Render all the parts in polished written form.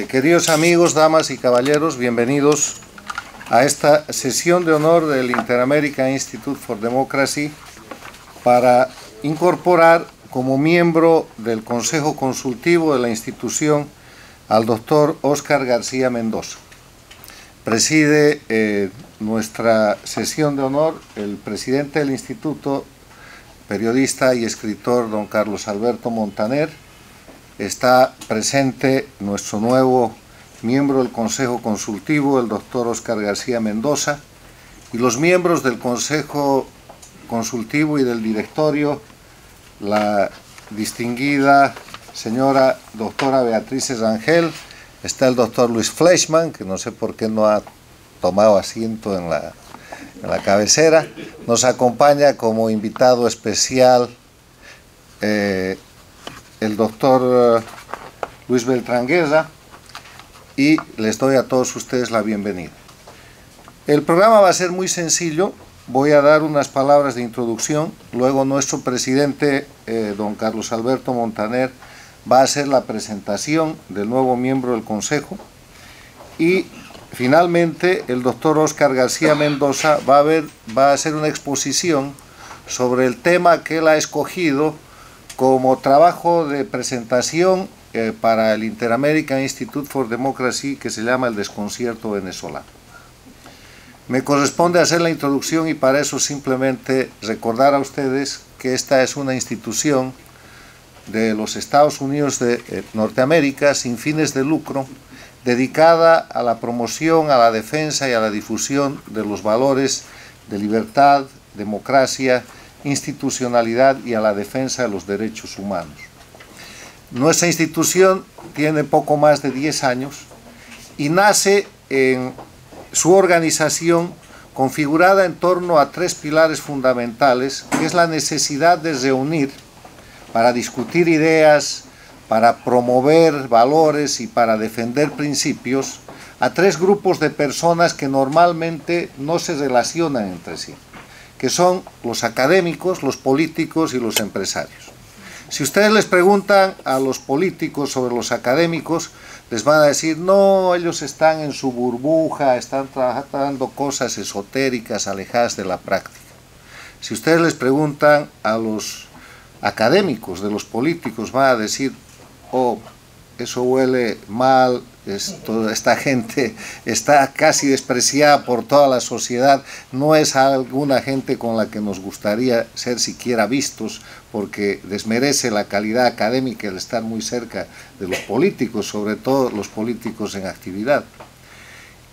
Queridos amigos, damas y caballeros, bienvenidos a esta sesión de honor del Inter-American Institute for Democracy para incorporar como miembro del Consejo Consultivo de la institución al doctor Óscar García Mendoza. Preside nuestra sesión de honor el presidente del instituto, periodista y escritor don Carlos Alberto Montaner. Está presente nuestro nuevo miembro del Consejo Consultivo, el doctor Óscar García Mendoza, y los miembros del Consejo Consultivo y del Directorio, la distinguida señora doctora Beatriz Rangel. Está el doctor Luis Fleischmann, que no sé por qué no ha tomado asiento en la cabecera. Nos acompaña como invitado especial el doctor Luis Beltrán-Guerra, y les doy a todos ustedes la bienvenida. El programa va a ser muy sencillo. Voy a dar unas palabras de introducción, luego nuestro presidente, don Carlos Alberto Montaner, va a hacer la presentación del nuevo miembro del Consejo, y finalmente el doctor Óscar García Mendoza va a hacer una exposición sobre el tema que él ha escogido como trabajo de presentación para el Inter-American Institute for Democracy, que se llama El Desconcierto Venezolano. Me corresponde hacer la introducción, y para eso simplemente recordar a ustedes que esta es una institución de los Estados Unidos de Norteamérica sin fines de lucro, dedicada a la promoción, a la defensa y a la difusión de los valores de libertad, democracia, institucionalidad y a la defensa de los derechos humanos. Nuestra institución tiene poco más de 10 años y nace en su organización configurada en torno a 3 pilares fundamentales, que es la necesidad de reunir para discutir ideas, para promover valores y para defender principios a 3 grupos de personas que normalmente no se relacionan entre sí, que son los académicos, los políticos y los empresarios. Si ustedes les preguntan a los políticos sobre los académicos, les van a decir, no, ellos están en su burbuja, están tratando cosas esotéricas, alejadas de la práctica. Si ustedes les preguntan a los académicos de los políticos, van a decir, oh, eso huele mal, esta gente está casi despreciada por toda la sociedad, no es alguna gente con la que nos gustaría ser siquiera vistos, porque desmerece la calidad académica el estar muy cerca de los políticos, sobre todo los políticos en actividad.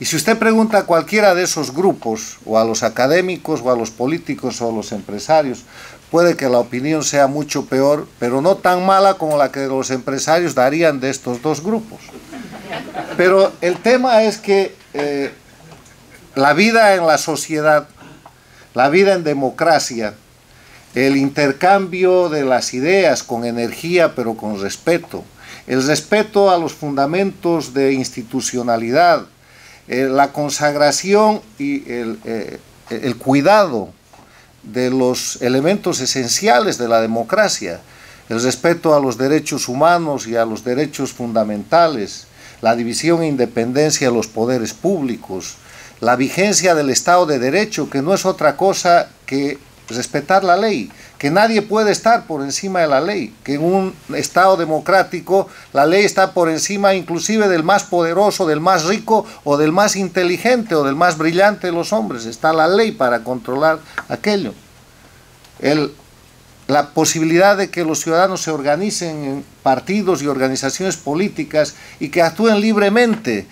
Y si usted pregunta a cualquiera de esos grupos, o a los académicos, o a los políticos, o a los empresarios, puede que la opinión sea mucho peor, pero no tan mala como la que los empresarios darían de estos 2 grupos. Pero el tema es que la vida en la sociedad, la vida en democracia, el intercambio de las ideas con energía pero con respeto, el respeto a los fundamentos de institucionalidad, la consagración y el cuidado de los elementos esenciales de la democracia, el respeto a los derechos humanos y a los derechos fundamentales, la división e independencia de los poderes públicos, la vigencia del Estado de Derecho, que no es otra cosa que respetar la ley, que nadie puede estar por encima de la ley, que en un Estado democrático la ley está por encima inclusive del más poderoso, del más rico o del más inteligente o del más brillante de los hombres. Está la ley para controlar aquello. La posibilidad de que los ciudadanos se organicen en partidos y organizaciones políticas y que actúen libremente,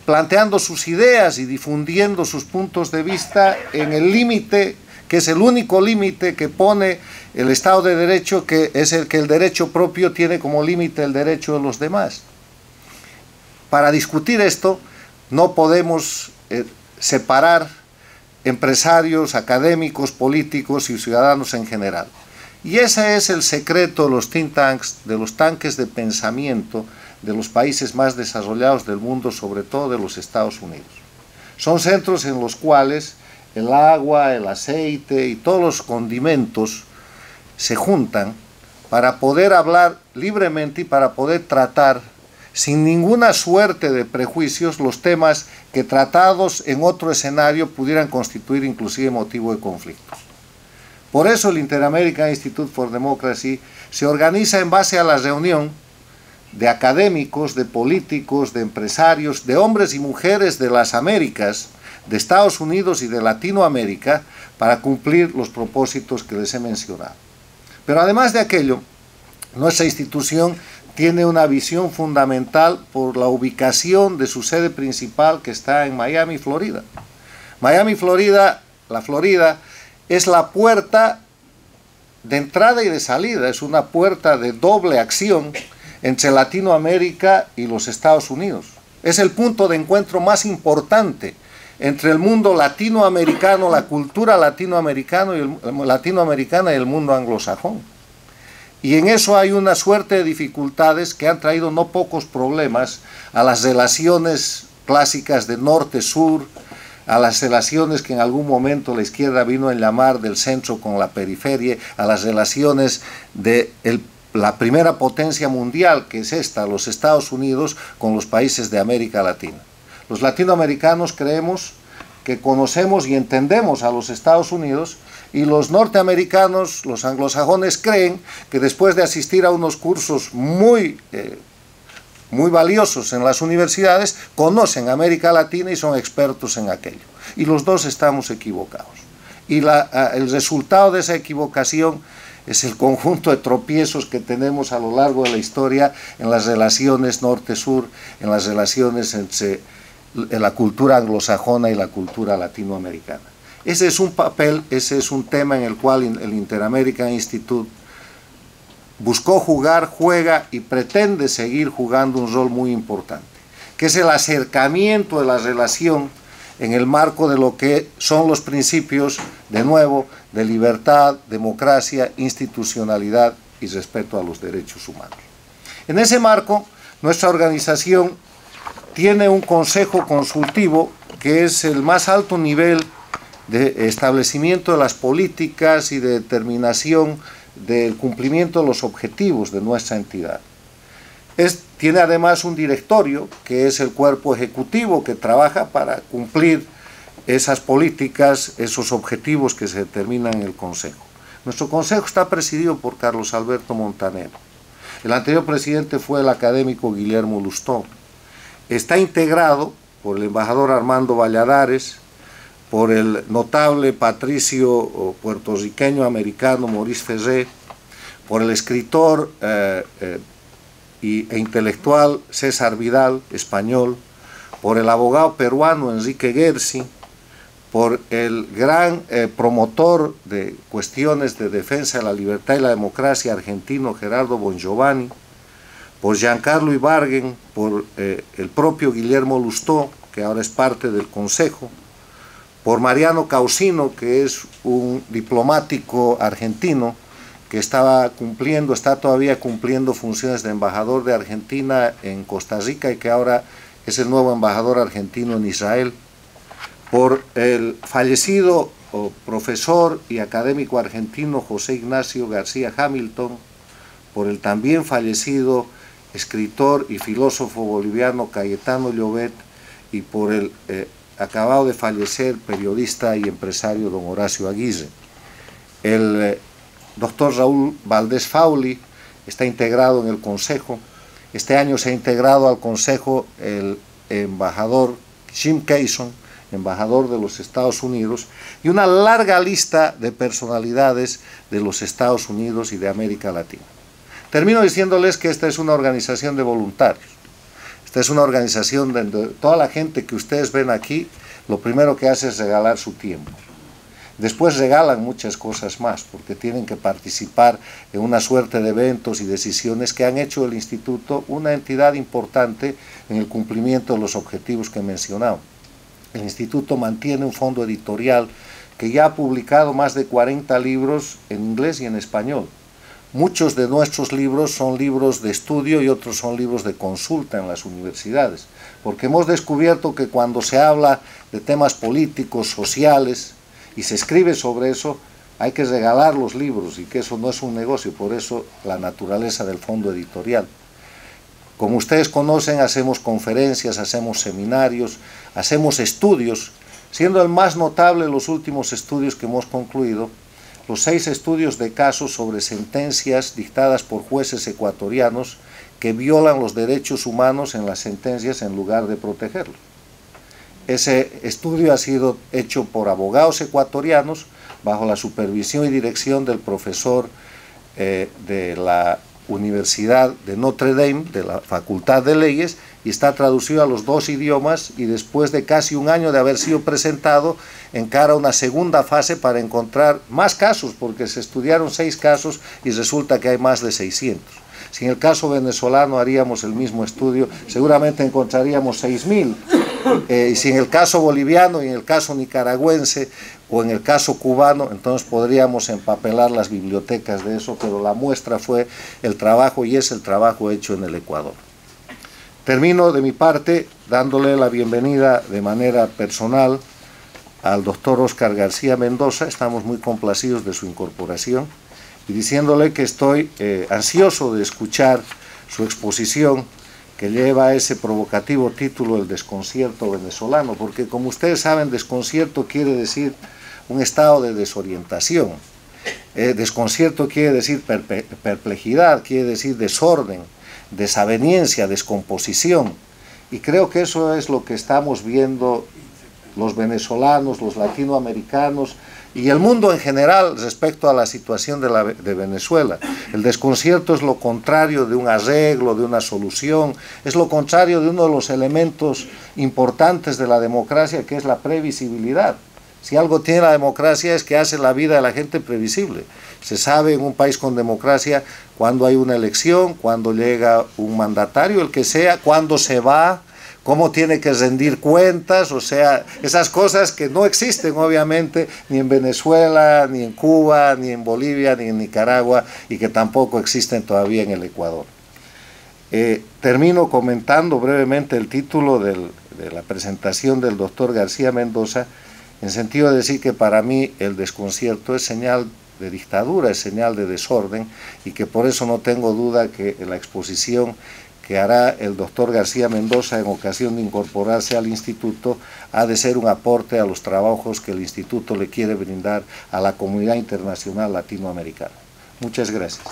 planteando sus ideas y difundiendo sus puntos de vista en el límite, que es el único límite que pone el Estado de Derecho, que es el que el derecho propio tiene como límite el derecho de los demás. Para discutir esto no podemos separar empresarios, académicos, políticos y ciudadanos en general. Y ese es el secreto de los think tanks, de los tanques de pensamiento de los países más desarrollados del mundo, sobre todo de los Estados Unidos. Son centros en los cuales el agua, el aceite y todos los condimentos se juntan para poder hablar libremente y para poder tratar sin ninguna suerte de prejuicios, los temas que tratados en otro escenario pudieran constituir inclusive motivo de conflictos. Por eso el Inter-American Institute for Democracy se organiza en base a la reunión de académicos, de políticos, de empresarios, de hombres y mujeres de las Américas, de Estados Unidos y de Latinoamérica, para cumplir los propósitos que les he mencionado. Pero además de aquello, nuestra institución tiene una visión fundamental por la ubicación de su sede principal, que está en Miami, Florida. Miami, Florida, la Florida, es la puerta de entrada y de salida, es una puerta de doble acción entre Latinoamérica y los Estados Unidos. Es el punto de encuentro más importante entre el mundo latinoamericano, la cultura latinoamericana y el mundo anglosajón. Y en eso hay una suerte de dificultades que han traído no pocos problemas a las relaciones clásicas de norte-sur, a las relaciones que en algún momento la izquierda vino a llamar del centro con la periferia, a las relaciones de la primera potencia mundial, que es esta, los Estados Unidos, con los países de América Latina. Los latinoamericanos creemos que conocemos y entendemos a los Estados Unidos, y los norteamericanos, los anglosajones, creen que después de asistir a unos cursos muy valiosos en las universidades, conocen América Latina y son expertos en aquello. Y los dos estamos equivocados. Y el resultado de esa equivocación es el conjunto de tropiezos que tenemos a lo largo de la historia en las relaciones norte-sur, en las relaciones entre la cultura anglosajona y la cultura latinoamericana. Ese es un papel, ese es un tema en el cual el Inter-American Institute buscó jugar, juega y pretende seguir jugando un rol muy importante, que es el acercamiento de la relación en el marco de lo que son los principios, de nuevo, de libertad, democracia, institucionalidad y respeto a los derechos humanos. En ese marco, nuestra organización tiene un consejo consultivo que es el más alto nivel de establecimiento de las políticas y de determinación del cumplimiento de los objetivos de nuestra entidad. Tiene además un directorio, que es el cuerpo ejecutivo que trabaja para cumplir esas políticas, esos objetivos que se determinan en el Consejo. Nuestro Consejo está presidido por Carlos Alberto Montaner. El anterior presidente fue el académico Guillermo Lustó. Está integrado por el embajador Armando Valladares, por el notable patricio puertorriqueño americano Maurice Ferré, por el escritor e intelectual César Vidal, español, por el abogado peruano Enrique Gersi, por el gran promotor de cuestiones de defensa de la libertad y la democracia argentino Gerardo Bongiovanni, por Giancarlo Ibargüen, por el propio Guillermo Lustó, que ahora es parte del Consejo, por Mariano Causino, que es un diplomático argentino que está todavía cumpliendo funciones de embajador de Argentina en Costa Rica y que ahora es el nuevo embajador argentino en Israel, por el fallecido profesor y académico argentino José Ignacio García Hamilton, por el también fallecido escritor y filósofo boliviano Cayetano Llobet y por el acabado de fallecer periodista y empresario don Horacio Aguirre. El doctor Raúl Valdés Fauli está integrado en el Consejo. Este año se ha integrado al Consejo el embajador Jim Kayson, embajador de los Estados Unidos, y una larga lista de personalidades de los Estados Unidos y de América Latina. Termino diciéndoles que esta es una organización de voluntarios. Esta es una organización donde toda la gente que ustedes ven aquí, lo primero que hace es regalar su tiempo. Después regalan muchas cosas más, porque tienen que participar en una suerte de eventos y decisiones que han hecho del Instituto una entidad importante en el cumplimiento de los objetivos que he mencionado. El Instituto mantiene un fondo editorial que ya ha publicado más de 40 libros en inglés y en español. Muchos de nuestros libros son libros de estudio y otros son libros de consulta en las universidades, porque hemos descubierto que cuando se habla de temas políticos, sociales, y se escribe sobre eso, hay que regalar los libros y que eso no es un negocio, por eso la naturaleza del fondo editorial. Como ustedes conocen, hacemos conferencias, hacemos seminarios, hacemos estudios, siendo el más notable los últimos estudios que hemos concluido, los 6 estudios de casos sobre sentencias dictadas por jueces ecuatorianos que violan los derechos humanos en las sentencias en lugar de protegerlos. Ese estudio ha sido hecho por abogados ecuatorianos bajo la supervisión y dirección del profesor de la Universidad de Notre Dame, de la Facultad de Leyes, y está traducido a los 2 idiomas, y después de casi un año de haber sido presentado, encara una segunda fase para encontrar más casos, porque se estudiaron 6 casos y resulta que hay más de 600. Si en el caso venezolano haríamos el mismo estudio, seguramente encontraríamos 6.000, y si en el caso boliviano, y en el caso nicaragüense, o en el caso cubano, entonces podríamos empapelar las bibliotecas de eso, pero la muestra fue el trabajo, y es el trabajo hecho en el Ecuador. Termino de mi parte dándole la bienvenida de manera personal al doctor Óscar García Mendoza. Estamos muy complacidos de su incorporación, y diciéndole que estoy ansioso de escuchar su exposición, que lleva ese provocativo título, El desconcierto venezolano, porque como ustedes saben, desconcierto quiere decir un estado de desorientación, desconcierto quiere decir perplejidad, quiere decir desorden, desaveniencia, descomposición, y creo que eso es lo que estamos viendo los venezolanos, los latinoamericanos y el mundo en general respecto a la situación de Venezuela. El desconcierto es lo contrario de un arreglo, de una solución, es lo contrario de uno de los elementos importantes de la democracia, que es la previsibilidad. Si algo tiene la democracia es que hace la vida de la gente previsible. Se sabe en un país con democracia cuándo hay una elección, cuándo llega un mandatario, el que sea, cuándo se va, cómo tiene que rendir cuentas, o sea, esas cosas que no existen obviamente ni en Venezuela, ni en Cuba, ni en Bolivia, ni en Nicaragua, y que tampoco existen todavía en el Ecuador. Termino comentando brevemente el título de la presentación del doctor García Mendoza, en sentido de decir que para mí el desconcierto es señal de dictadura, es señal de desorden, y que por eso no tengo duda que la exposición que hará el doctor García Mendoza en ocasión de incorporarse al instituto ha de ser un aporte a los trabajos que el instituto le quiere brindar a la comunidad internacional latinoamericana. Muchas gracias.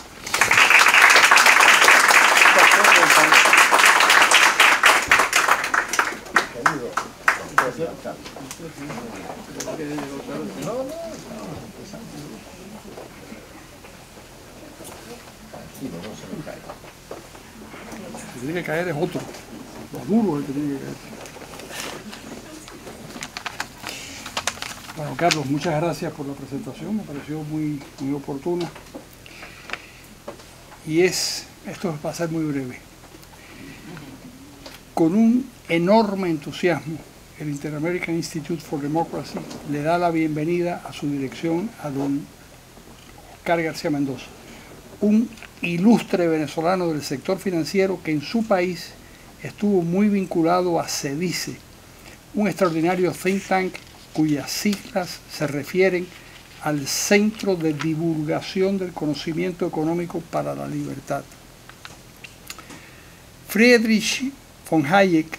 El que tiene que caer es otro, lo duro es el que tiene que caer. Bueno, Carlos, muchas gracias por la presentación, me pareció muy oportuna. Y esto va a ser muy breve. Con un enorme entusiasmo, el Inter-American Institute for Democracy le da la bienvenida a su dirección a don Óscar García Mendoza, un ilustre venezolano del sector financiero que en su país estuvo muy vinculado a CEDICE, un extraordinario think tank cuyas siglas se refieren al Centro de Divulgación del Conocimiento Económico para la Libertad. Friedrich von Hayek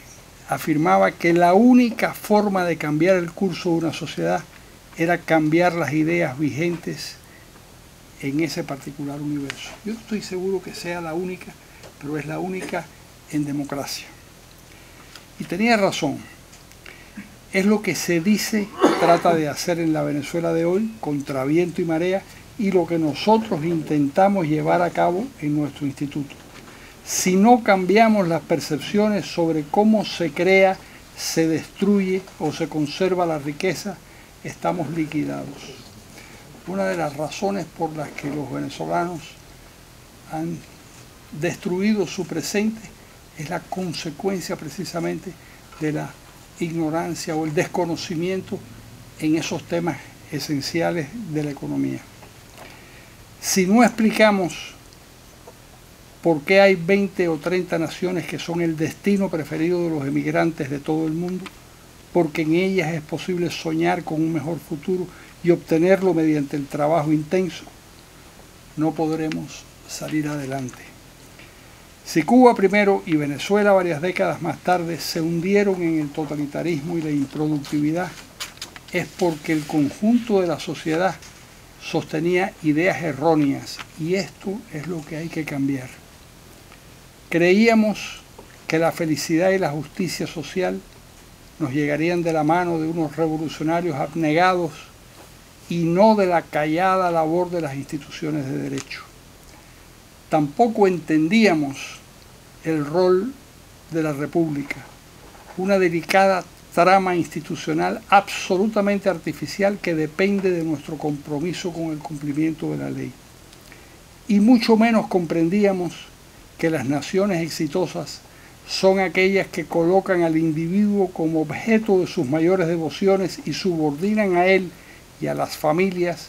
afirmaba que la única forma de cambiar el curso de una sociedad era cambiar las ideas vigentes en ese particular universo. Yo no estoy seguro que sea la única, pero es la única en democracia. Y tenía razón. Es lo que CEDICE trata de hacer en la Venezuela de hoy, contra viento y marea, y lo que nosotros intentamos llevar a cabo en nuestro instituto. Si no cambiamos las percepciones sobre cómo se crea, se destruye o se conserva la riqueza, estamos liquidados. Una de las razones por las que los venezolanos han destruido su presente es la consecuencia precisamente de la ignorancia o el desconocimiento en esos temas esenciales de la economía. Si no explicamos por qué hay 20 o 30 naciones que son el destino preferido de los emigrantes de todo el mundo, porque en ellas es posible soñar con un mejor futuro y obtenerlo mediante el trabajo intenso, no podremos salir adelante. Si Cuba primero y Venezuela varias décadas más tarde se hundieron en el totalitarismo y la improductividad, es porque el conjunto de la sociedad sostenía ideas erróneas, y esto es lo que hay que cambiar. Creíamos que la felicidad y la justicia social nos llegarían de la mano de unos revolucionarios abnegados y no de la callada labor de las instituciones de derecho. Tampoco entendíamos el rol de la República, una delicada trama institucional absolutamente artificial que depende de nuestro compromiso con el cumplimiento de la ley. Y mucho menos comprendíamos que las naciones exitosas son aquellas que colocan al individuo como objeto de sus mayores devociones y subordinan a él y a las familias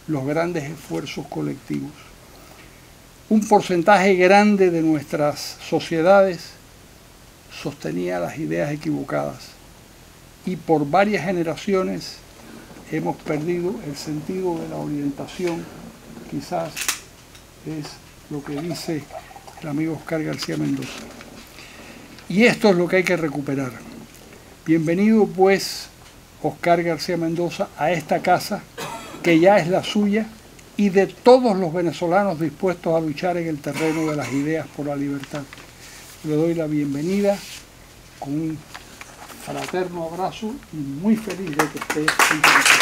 los grandes esfuerzos colectivos. Un porcentaje grande de nuestras sociedades sostenía las ideas equivocadas y por varias generaciones hemos perdido el sentido de la orientación. Quizás es lo que dice el amigo Oscar García Mendoza. Y esto es lo que hay que recuperar. Bienvenido pues, Oscar García Mendoza, a esta casa que ya es la suya y de todos los venezolanos dispuestos a luchar en el terreno de las ideas por la libertad. Le doy la bienvenida con un fraterno abrazo y muy feliz de que esté con nosotros.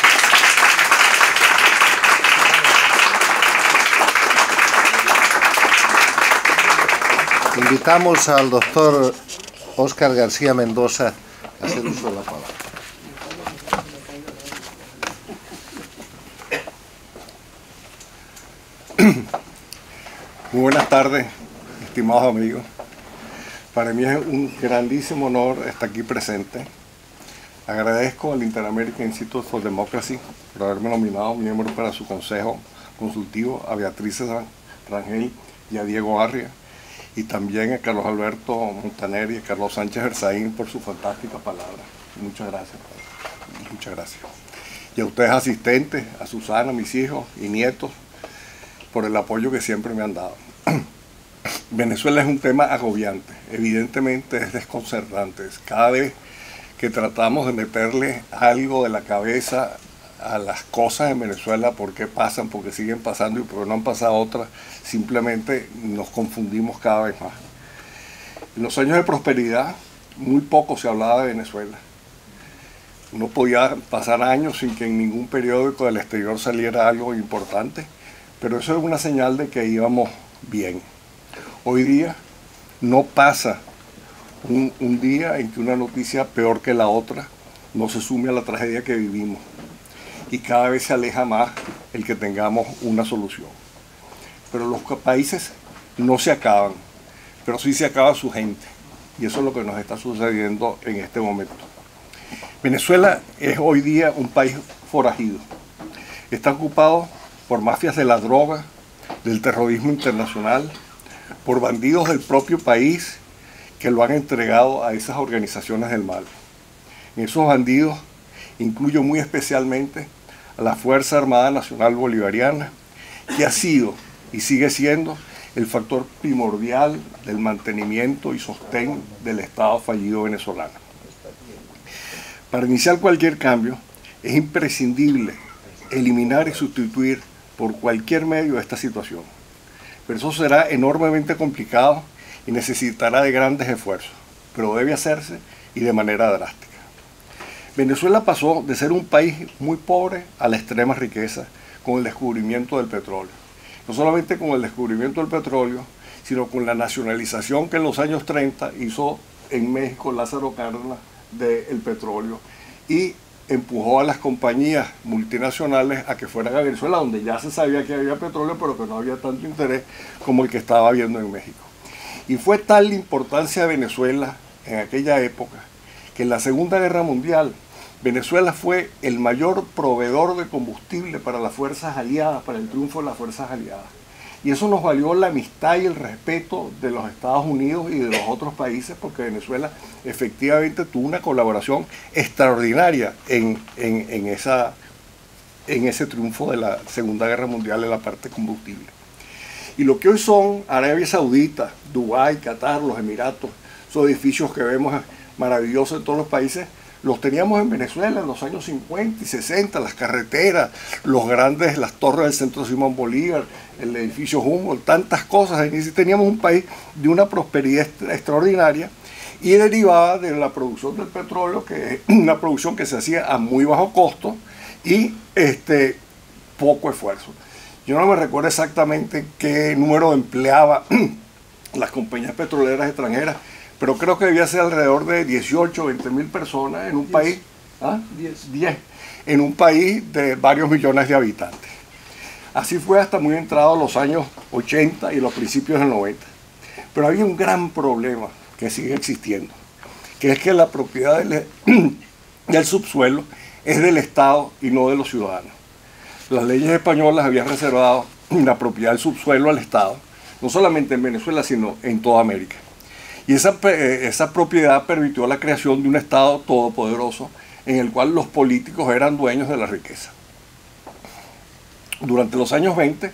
Invitamos al doctor Oscar García Mendoza a hacer uso de la palabra. Muy buenas tardes, estimados amigos. Para mí es un grandísimo honor estar aquí presente. Agradezco al Inter-American Institute for Democracy por haberme nominado miembro para su consejo consultivo, a Beatriz Rangel y a Diego Arria, y también a Carlos Alberto Montaner y a Carlos Sánchez Erzaín por su fantástica palabra. Muchas gracias. Muchas gracias. Y a ustedes asistentes, a Susana, mis hijos y nietos, por el apoyo que siempre me han dado. Venezuela es un tema agobiante, evidentemente es desconcertante. Cada vez que tratamos de meterle algo de la cabeza a las cosas en Venezuela, por qué pasan, por qué siguen pasando y por qué no han pasado otras, simplemente nos confundimos cada vez más. En los años de prosperidad, muy poco se hablaba de Venezuela. Uno podía pasar años sin que en ningún periódico del exterior saliera algo importante, pero eso es una señal de que íbamos bien. Hoy día no pasa un día en que una noticia peor que la otra no se sume a la tragedia que vivimos, y cada vez se aleja más el que tengamos una solución. Pero los países no se acaban, pero sí se acaba su gente, y eso es lo que nos está sucediendo en este momento. Venezuela es hoy día un país forajido. Está ocupado por mafias de la droga, del terrorismo internacional, por bandidos del propio país que lo han entregado a esas organizaciones del mal. En esos bandidos incluyo muy especialmente a la Fuerza Armada Nacional Bolivariana, que ha sido y sigue siendo el factor primordial del mantenimiento y sostén del Estado fallido venezolano. Para iniciar cualquier cambio es imprescindible eliminar y sustituir por cualquier medio esta situación. Pero eso será enormemente complicado y necesitará de grandes esfuerzos, pero debe hacerse y de manera drástica. Venezuela pasó de ser un país muy pobre a la extrema riqueza con el descubrimiento del petróleo. No solamente con el descubrimiento del petróleo, sino con la nacionalización que en los años 30 hizo en México Lázaro Cárdenas del petróleo y empujó a las compañías multinacionales a que fueran a Venezuela, donde ya se sabía que había petróleo, pero que no había tanto interés como el que estaba habiendo en México. Y fue tal la importancia de Venezuela en aquella época, que en la Segunda Guerra Mundial, Venezuela fue el mayor proveedor de combustible para las fuerzas aliadas, para el triunfo de las fuerzas aliadas. Y eso nos valió la amistad y el respeto de los Estados Unidos y de los otros países, porque Venezuela efectivamente tuvo una colaboración extraordinaria en ese triunfo de la Segunda Guerra Mundial en la parte combustible. Y lo que hoy son Arabia Saudita, Dubái, Qatar, los Emiratos, esos edificios que vemos maravillosos en todos los países, los teníamos en Venezuela en los años 50 y 60, las carreteras, las torres del Centro Simón Bolívar, el edificio Humboldt, tantas cosas. Teníamos un país de una prosperidad extraordinaria y derivaba de la producción del petróleo, que es una producción que se hacía a muy bajo costo y poco esfuerzo. Yo no me recuerdo exactamente qué número empleaba las compañías petroleras extranjeras, pero creo que debía ser alrededor de 18 o 20 mil personas en un país, 10, en un país de varios millones de habitantes. Así fue hasta muy entrados los años 80 y los principios del 90. Pero había un gran problema que sigue existiendo, que es que la propiedad del subsuelo es del Estado y no de los ciudadanos. Las leyes españolas habían reservado la propiedad del subsuelo al Estado, no solamente en Venezuela, sino en toda América. Y esa propiedad permitió la creación de un Estado todopoderoso en el cual los políticos eran dueños de la riqueza. Durante los años 20,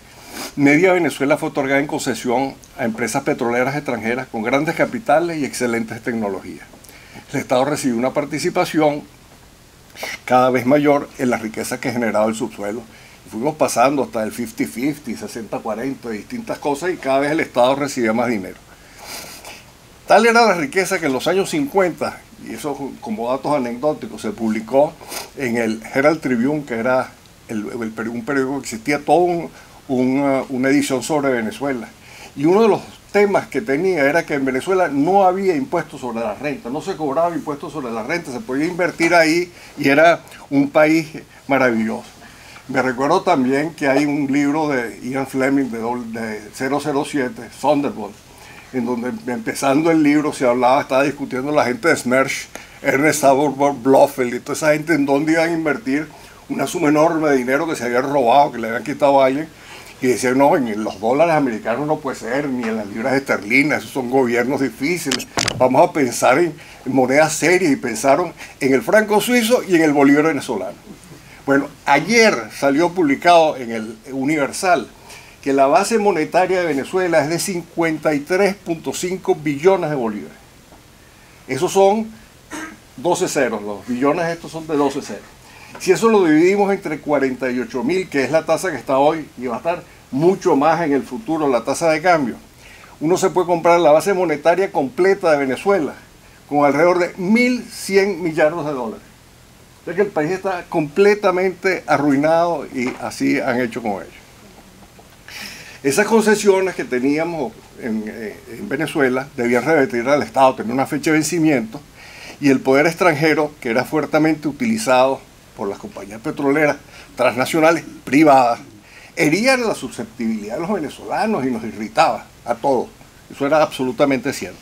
media Venezuela fue otorgada en concesión a empresas petroleras extranjeras con grandes capitales y excelentes tecnologías. El Estado recibió una participación cada vez mayor en la riqueza que generaba el subsuelo. Y fuimos pasando hasta el 50-50, 60-40, distintas cosas, y cada vez el Estado recibía más dinero. Tal era la riqueza que en los años 50, y eso como datos anecdóticos, se publicó en el Herald Tribune, que era un periódico que existía, toda una edición sobre Venezuela. Y uno de los temas que tenía era que en Venezuela no había impuestos sobre la renta, no se cobraba impuestos sobre la renta, se podía invertir ahí y era un país maravilloso. Me recuerdo también que hay un libro de Ian Fleming de 007, Thunderbolt, en donde empezando el libro estaba discutiendo la gente de Smersh, Ernest Saborburg, Blofeld y toda esa gente en dónde iban a invertir una suma enorme de dinero que se habían robado, que le habían quitado a alguien, y decían, no, en los dólares americanos no puede ser, ni en las libras esterlinas, esos son gobiernos difíciles, vamos a pensar en monedas serias, y pensaron en el franco suizo y en el bolívar venezolano. Bueno, ayer salió publicado en el Universal que la base monetaria de Venezuela es de 53.5 billones de bolívares. Esos son 12 ceros, los billones estos son de 12 ceros. Si eso lo dividimos entre 48.000, que es la tasa que está hoy, y va a estar mucho más en el futuro la tasa de cambio, uno se puede comprar la base monetaria completa de Venezuela con alrededor de 1.100 millardos de dólares. O sea que el país está completamente arruinado y así han hecho con ellos. Esas concesiones que teníamos en Venezuela debían revertir al Estado, tener una fecha de vencimiento, y el poder extranjero, que era fuertemente utilizado por las compañías petroleras transnacionales privadas, hería la susceptibilidad de los venezolanos y nos irritaba a todos. Eso era absolutamente cierto.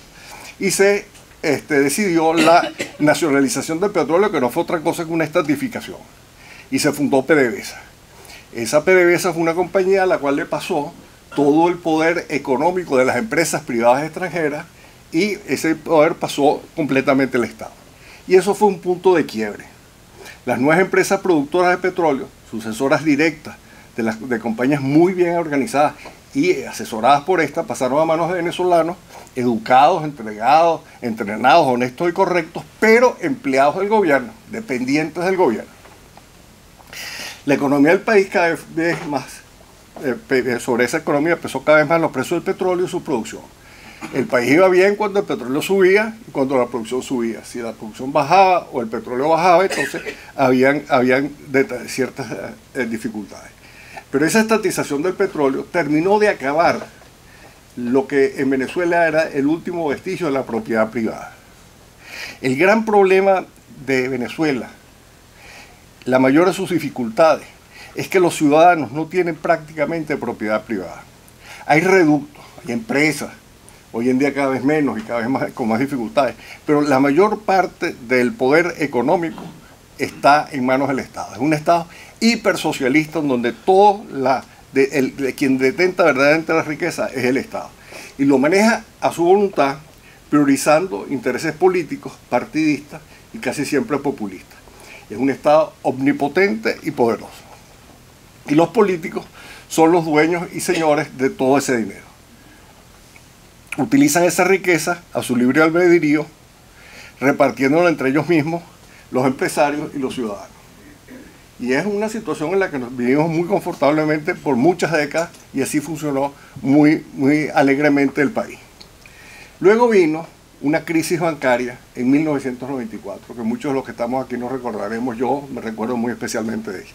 Y se decidió la nacionalización del petróleo, que no fue otra cosa que una estatificación. Y se fundó PDVSA. Esa PDVSA fue una compañía a la cual le pasó todo el poder económico de las empresas privadas extranjeras, y ese poder pasó completamente al Estado. Y eso fue un punto de quiebre. Las nuevas empresas productoras de petróleo, sucesoras directas de compañías muy bien organizadas y asesoradas por esta, pasaron a manos de venezolanos educados, entregados, entrenados, honestos y correctos, pero empleados del gobierno, dependientes del gobierno. La economía del país cada vez más, sobre esa economía pesó cada vez más los precios del petróleo y su producción. El país iba bien cuando el petróleo subía y cuando la producción subía. Si la producción bajaba o el petróleo bajaba, entonces habían ciertas dificultades. Pero esa estatización del petróleo terminó de acabar lo que en Venezuela era el último vestigio de la propiedad privada. El gran problema de Venezuela, la mayor de sus dificultades, es que los ciudadanos no tienen prácticamente propiedad privada. Hay reductos, hay empresas, hoy en día cada vez menos y cada vez más, con más dificultades, pero la mayor parte del poder económico está en manos del Estado. Es un Estado hipersocialista en donde quien detenta verdaderamente la riqueza es el Estado. Y lo maneja a su voluntad, priorizando intereses políticos, partidistas y casi siempre populistas. Es un Estado omnipotente y poderoso. Y los políticos son los dueños y señores de todo ese dinero. Utilizan esa riqueza a su libre albedrío, repartiéndola entre ellos mismos, los empresarios y los ciudadanos. Y es una situación en la que nos vivimos muy confortablemente por muchas décadas y así funcionó muy alegremente el país. Luego vino una crisis bancaria en 1994, que muchos de los que estamos aquí nos recordaremos, yo me recuerdo muy especialmente de ella,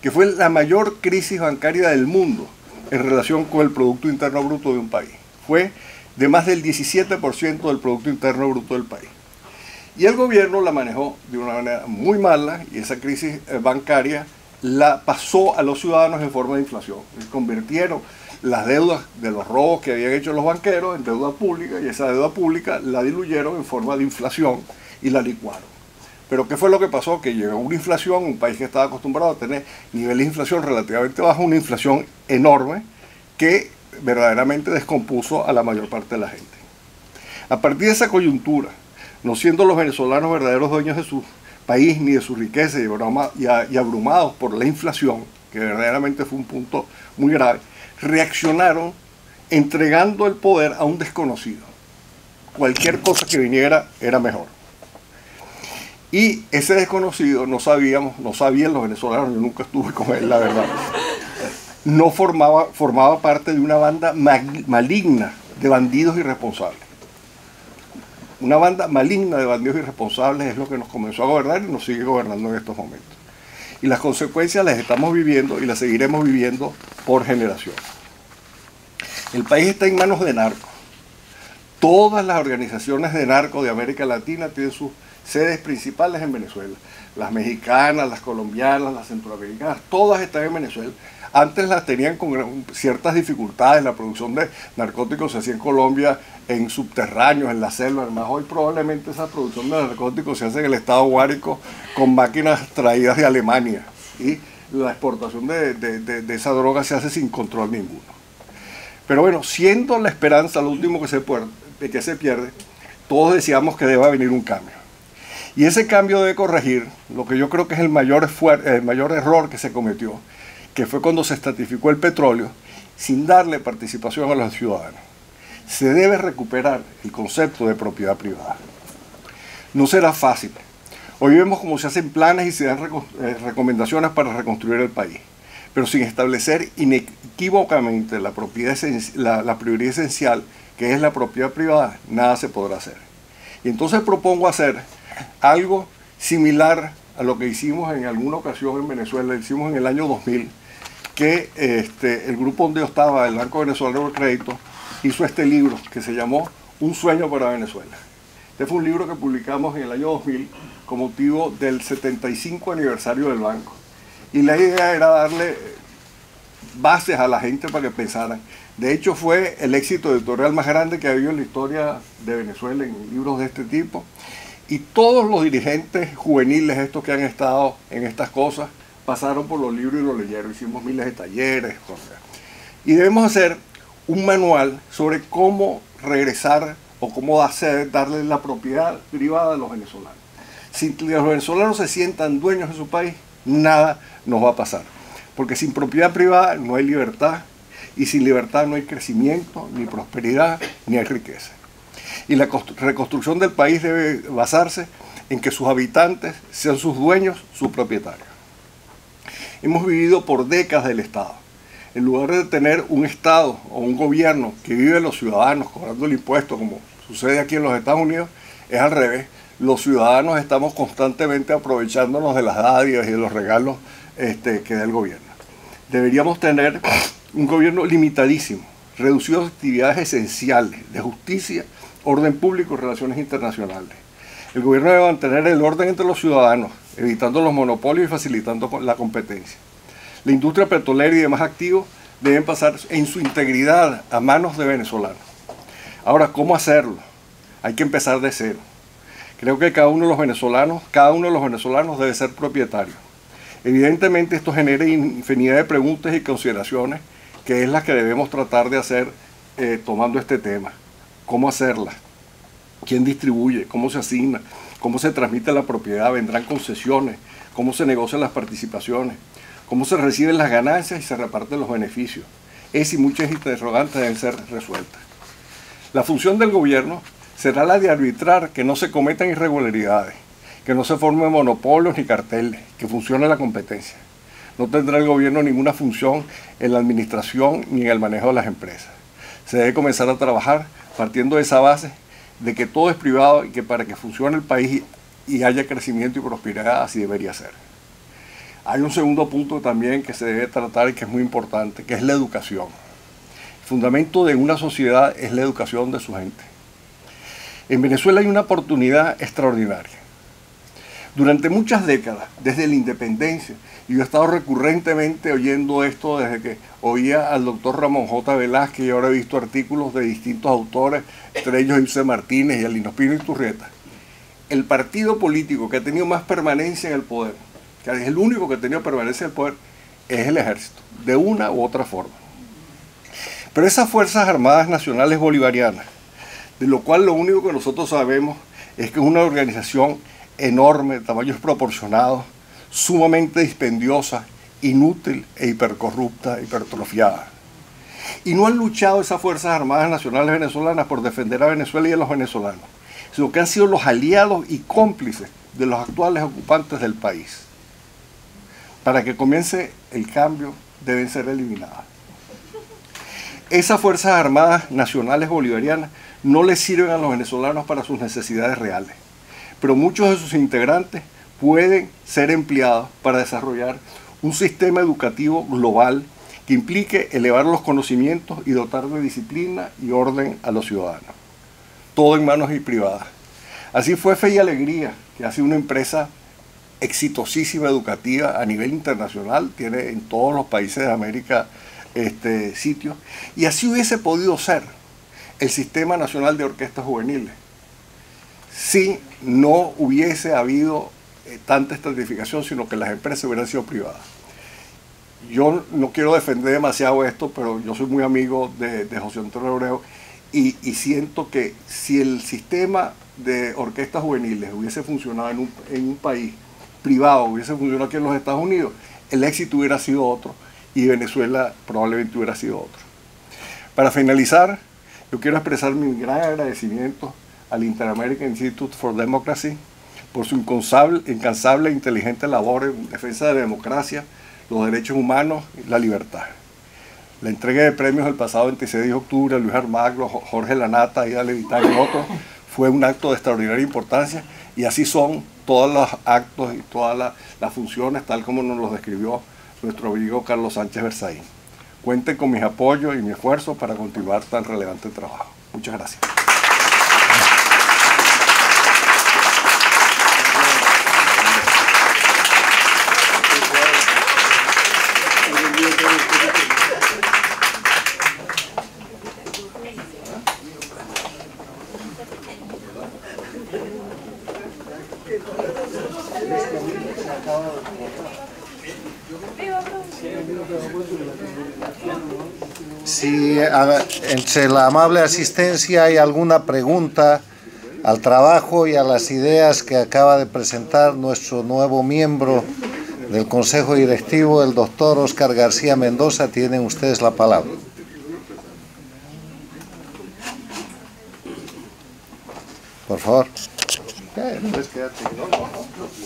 que fue la mayor crisis bancaria del mundo en relación con el Producto Interno Bruto de un país. Fue de más del 17% del Producto Interno Bruto del país. Y el gobierno la manejó de una manera muy mala y esa crisis bancaria la pasó a los ciudadanos en forma de inflación. Convirtieron las deudas de los robos que habían hecho los banqueros en deuda pública y esa deuda pública la diluyeron en forma de inflación y la licuaron. Pero ¿qué fue lo que pasó? Que llegó una inflación, un país que estaba acostumbrado a tener niveles de inflación relativamente bajos, una inflación enorme que verdaderamente descompuso a la mayor parte de la gente. A partir de esa coyuntura, no siendo los venezolanos verdaderos dueños de su país ni de su riqueza y abrumados por la inflación, que verdaderamente fue un punto muy grave, reaccionaron entregando el poder a un desconocido. Cualquier cosa que viniera era mejor. Y ese desconocido no sabían los venezolanos, yo nunca estuve con él, la verdad, no formaba parte de una banda maligna de bandidos irresponsables. Una banda maligna de bandidos irresponsables es lo que nos comenzó a gobernar y nos sigue gobernando en estos momentos. Y las consecuencias las estamos viviendo y las seguiremos viviendo por generaciones. El país está en manos de narcos. Todas las organizaciones de narcos de América Latina tienen sus sedes principales en Venezuela. Las mexicanas, las colombianas, las centroamericanas, todas están en Venezuela. Antes las tenían con ciertas dificultades, la producción de narcóticos se hacía en Colombia, en subterráneos, en la selva. Además, hoy probablemente esa producción de narcóticos se hace en el estado Guárico con máquinas traídas de Alemania. Y la exportación de esa droga se hace sin control ninguno. Pero bueno, siendo la esperanza lo último que se pierde, todos decíamos que deba venir un cambio. Y ese cambio debe corregir lo que yo creo que es el mayor error que se cometió, que fue cuando se estatificó el petróleo sin darle participación a los ciudadanos. Se debe recuperar el concepto de propiedad privada. No será fácil. Hoy vemos cómo se hacen planes y se dan recomendaciones para reconstruir el país, pero sin establecer inequívocamente la prioridad esencial, que es la propiedad privada, nada se podrá hacer. Y entonces propongo hacer algo similar a lo que hicimos en alguna ocasión en Venezuela, hicimos en el año 2000, que el grupo donde yo estaba, el Banco Venezolano de Crédito, hizo este libro que se llamó Un sueño para Venezuela. Este fue un libro que publicamos en el año 2000 con motivo del 75 aniversario del banco. Y la idea era darle bases a la gente para que pensaran. De hecho, fue el éxito editorial más grande que ha habido en la historia de Venezuela en libros de este tipo. Y todos los dirigentes juveniles, estos que han estado en estas cosas, pasaron por los libros y lo leyeron. Hicimos miles de talleres. Y debemos hacer un manual sobre cómo regresar o cómo darle la propiedad privada a los venezolanos. Si los venezolanos se sientan dueños de su país, nada nos va a pasar. Porque sin propiedad privada no hay libertad, y sin libertad no hay crecimiento, ni prosperidad, ni hay riqueza. Y la reconstrucción del país debe basarse en que sus habitantes sean sus dueños, sus propietarios. Hemos vivido por décadas del Estado. En lugar de tener un Estado o un gobierno que vive de los ciudadanos cobrando el impuesto, como sucede aquí en los Estados Unidos, es al revés. Los ciudadanos estamos constantemente aprovechándonos de las dádivas y de los regalos que da el gobierno. Deberíamos tener un gobierno limitadísimo, reducido a actividades esenciales de justicia, orden público y relaciones internacionales. El gobierno debe mantener el orden entre los ciudadanos, evitando los monopolios y facilitando la competencia. La industria petrolera y demás activos deben pasar en su integridad a manos de venezolanos. Ahora, ¿cómo hacerlo? Hay que empezar de cero. Creo que cada uno de los venezolanos debe ser propietario. Evidentemente esto genera infinidad de preguntas y consideraciones, que es las que debemos tratar de hacer tomando este tema. ¿Cómo hacerla? ¿Quién distribuye? ¿Cómo se asigna? ¿Cómo se transmite la propiedad? ¿Vendrán concesiones? ¿Cómo se negocian las participaciones? cómo se reciben las ganancias y se reparten los beneficios. Esa y muchas interrogantes deben ser resueltas. La función del gobierno será la de arbitrar que no se cometan irregularidades, que no se formen monopolios ni carteles, que funcione la competencia. No tendrá el gobierno ninguna función en la administración ni en el manejo de las empresas. Se debe comenzar a trabajar partiendo de esa base de que todo es privado y que para que funcione el país y haya crecimiento y prosperidad así debería ser. Hay un segundo punto también que se debe tratar y que es muy importante, que es la educación. El fundamento de una sociedad es la educación de su gente. En Venezuela hay una oportunidad extraordinaria. Durante muchas décadas, desde la independencia, y yo he estado recurrentemente oyendo esto desde que oía al doctor Ramón J. Velázquez y ahora he visto artículos de distintos autores, entre ellos José Martínez y Alino Pino Iturrieta. El partido político que ha tenido más permanencia en el poder, que es el único que ha tenido permanencia en el poder, es el ejército, de una u otra forma. Pero esas Fuerzas Armadas Nacionales Bolivarianas, de lo cual lo único que nosotros sabemos es que es una organización enorme, de tamaños proporcionados, sumamente dispendiosa, inútil e hipercorrupta, hipertrofiada. Y no han luchado esas Fuerzas Armadas Nacionales Venezolanas por defender a Venezuela y a los venezolanos, sino que han sido los aliados y cómplices de los actuales ocupantes del país. Para que comience el cambio, deben ser eliminadas. Esas Fuerzas Armadas Nacionales Bolivarianas no les sirven a los venezolanos para sus necesidades reales, pero muchos de sus integrantes pueden ser empleados para desarrollar un sistema educativo global que implique elevar los conocimientos y dotar de disciplina y orden a los ciudadanos. Todo en manos privadas. Así fue Fe y Alegría, que ha sido una empresa exitosísima educativa a nivel internacional, tiene en todos los países de América sitios, y así hubiese podido ser el Sistema Nacional de Orquestas Juveniles si no hubiese habido tanta estratificación, sino que las empresas hubieran sido privadas. Yo no quiero defender demasiado esto, pero yo soy muy amigo de José Antonio Abreu y siento que si el sistema de orquestas juveniles hubiese funcionado en un país privado, hubiese funcionado aquí en los Estados Unidos, el éxito hubiera sido otro y Venezuela probablemente hubiera sido otro. Para finalizar, yo quiero expresar mi gran agradecimiento al Inter-American Institute for Democracy por su incansable e inteligente labor en defensa de la democracia, los derechos humanos y la libertad. La entrega de premios el pasado 26 de octubre a Luis Almagro, Jorge Lanata, Aida Levitán y otros fue un acto de extraordinaria importancia y así son todos los actos y todas las funciones tal como nos los describió nuestro amigo Carlos Sánchez Versaín. Cuenten con mis apoyos y mi esfuerzo para continuar tan relevante trabajo. Muchas gracias. Si entre la amable asistencia hay alguna pregunta al trabajo y a las ideas que acaba de presentar nuestro nuevo miembro del Consejo Directivo, el doctor Óscar García Mendoza, tienen ustedes la palabra. Por favor.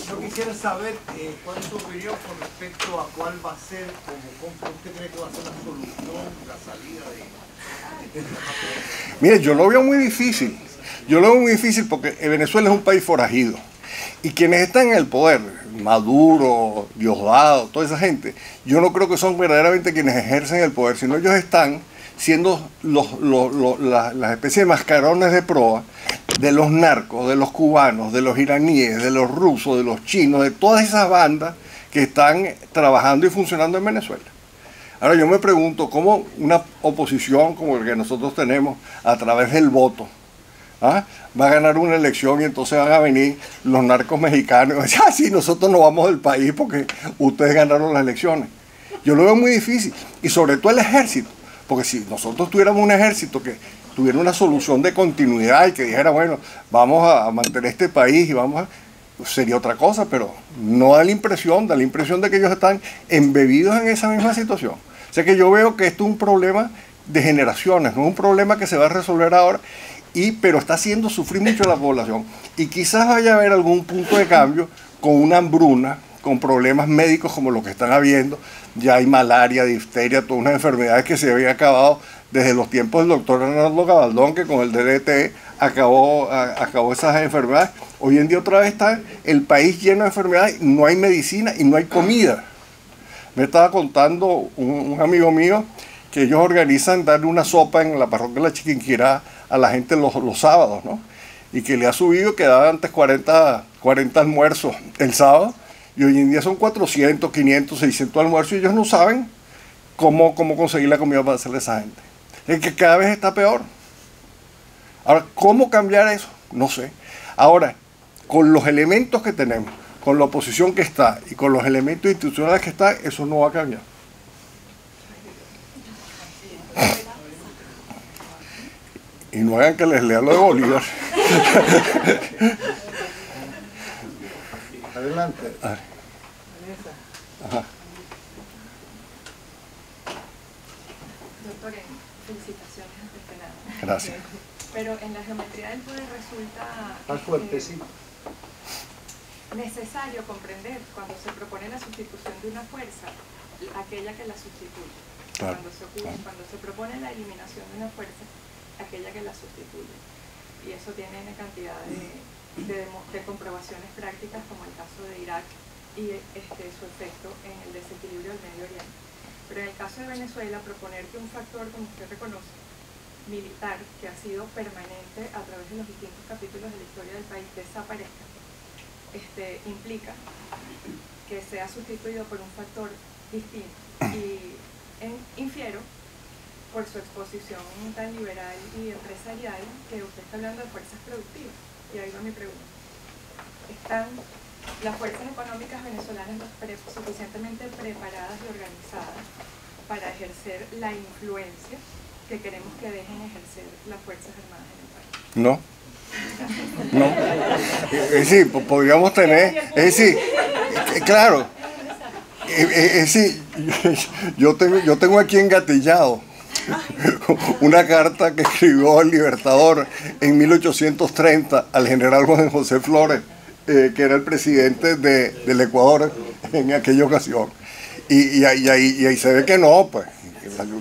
Yo quisiera saber cuál es su opinión con respecto a cuál va a ser, usted cree que va a ser la solución, la salida de... Mire, yo lo veo muy difícil. Yo lo veo muy difícil porque Venezuela es un país forajido. Y quienes están en el poder, Maduro, Diosdado, toda esa gente, yo no creo que son verdaderamente quienes ejercen el poder, sino ellos están siendo las especies de mascarones de proa de los narcos, de los cubanos, de los iraníes, de los rusos, de los chinos, de todas esas bandas que están trabajando y funcionando en Venezuela. Ahora yo me pregunto cómo una oposición como la que nosotros tenemos a través del voto va a ganar una elección y entonces van a venir los narcos mexicanos y decir, sí, nosotros nos vamos del país porque ustedes ganaron las elecciones. Yo lo veo muy difícil y sobre todo el ejército, porque si nosotros tuviéramos un ejército que tuviera una solución de continuidad y que dijera, bueno, vamos a mantener este país y sería otra cosa, pero no da la impresión de que ellos están embebidos en esa misma situación. O sea que yo veo que esto es un problema de generaciones, no es un problema que se va a resolver ahora, pero está haciendo sufrir mucho a la población. Y quizás vaya a haber algún punto de cambio con una hambruna, con problemas médicos como los que están habiendo. Ya hay malaria, difteria, todas unas enfermedades que se habían acabado desde los tiempos del doctor Arnaldo Gabaldón, que con el DDT acabó esas enfermedades. Hoy en día otra vez está el país lleno de enfermedades, no hay medicina y no hay comida. Me estaba contando un amigo mío que ellos organizan darle una sopa en la parroquia de la Chiquinquirá a la gente los sábados, ¿no? Y que le ha subido, que daba antes 40 almuerzos el sábado, y hoy en día son 400, 500, 600 almuerzos, y ellos no saben cómo conseguir la comida para hacerle a esa gente. Es que cada vez está peor. Ahora, ¿cómo cambiar eso? No sé. Ahora, con los elementos que tenemos, con la oposición que está y con los elementos institucionales que está, eso no va a cambiar. Y no hagan que les lea lo de Bolívar. Adelante. Ajá. Doctor, felicitaciones antes que nada. Gracias. Pero en la geometría del poder resulta Más fuertecito. necesario comprender cuando se propone la sustitución de una fuerza, aquella que la sustituye. Claro, Cuando se propone la eliminación de una fuerza, aquella que la sustituye. Y eso tiene una cantidad de comprobaciones prácticas, como el caso de Irak y su efecto en el desequilibrio del Medio Oriente. Pero en el caso de Venezuela, proponer que un factor, como usted reconoce, militar, que ha sido permanente a través de los distintos capítulos de la historia del país, desaparezca, implica que sea sustituido por un factor distinto. Y infiero, por su exposición tan liberal y empresarial, que usted está hablando de fuerzas productivas. Y ahí va mi pregunta. ¿Están las fuerzas económicas venezolanas suficientemente preparadas y organizadas para ejercer la influencia que queremos que dejen ejercer las Fuerzas Armadas en el país? No. No. Es decir, podríamos tener, es decir, claro, es decir, yo tengo aquí engatillado una carta que escribió el Libertador en 1830 al general Juan José Flores, que era el presidente del Ecuador en aquella ocasión. Y ahí se ve que no, pues,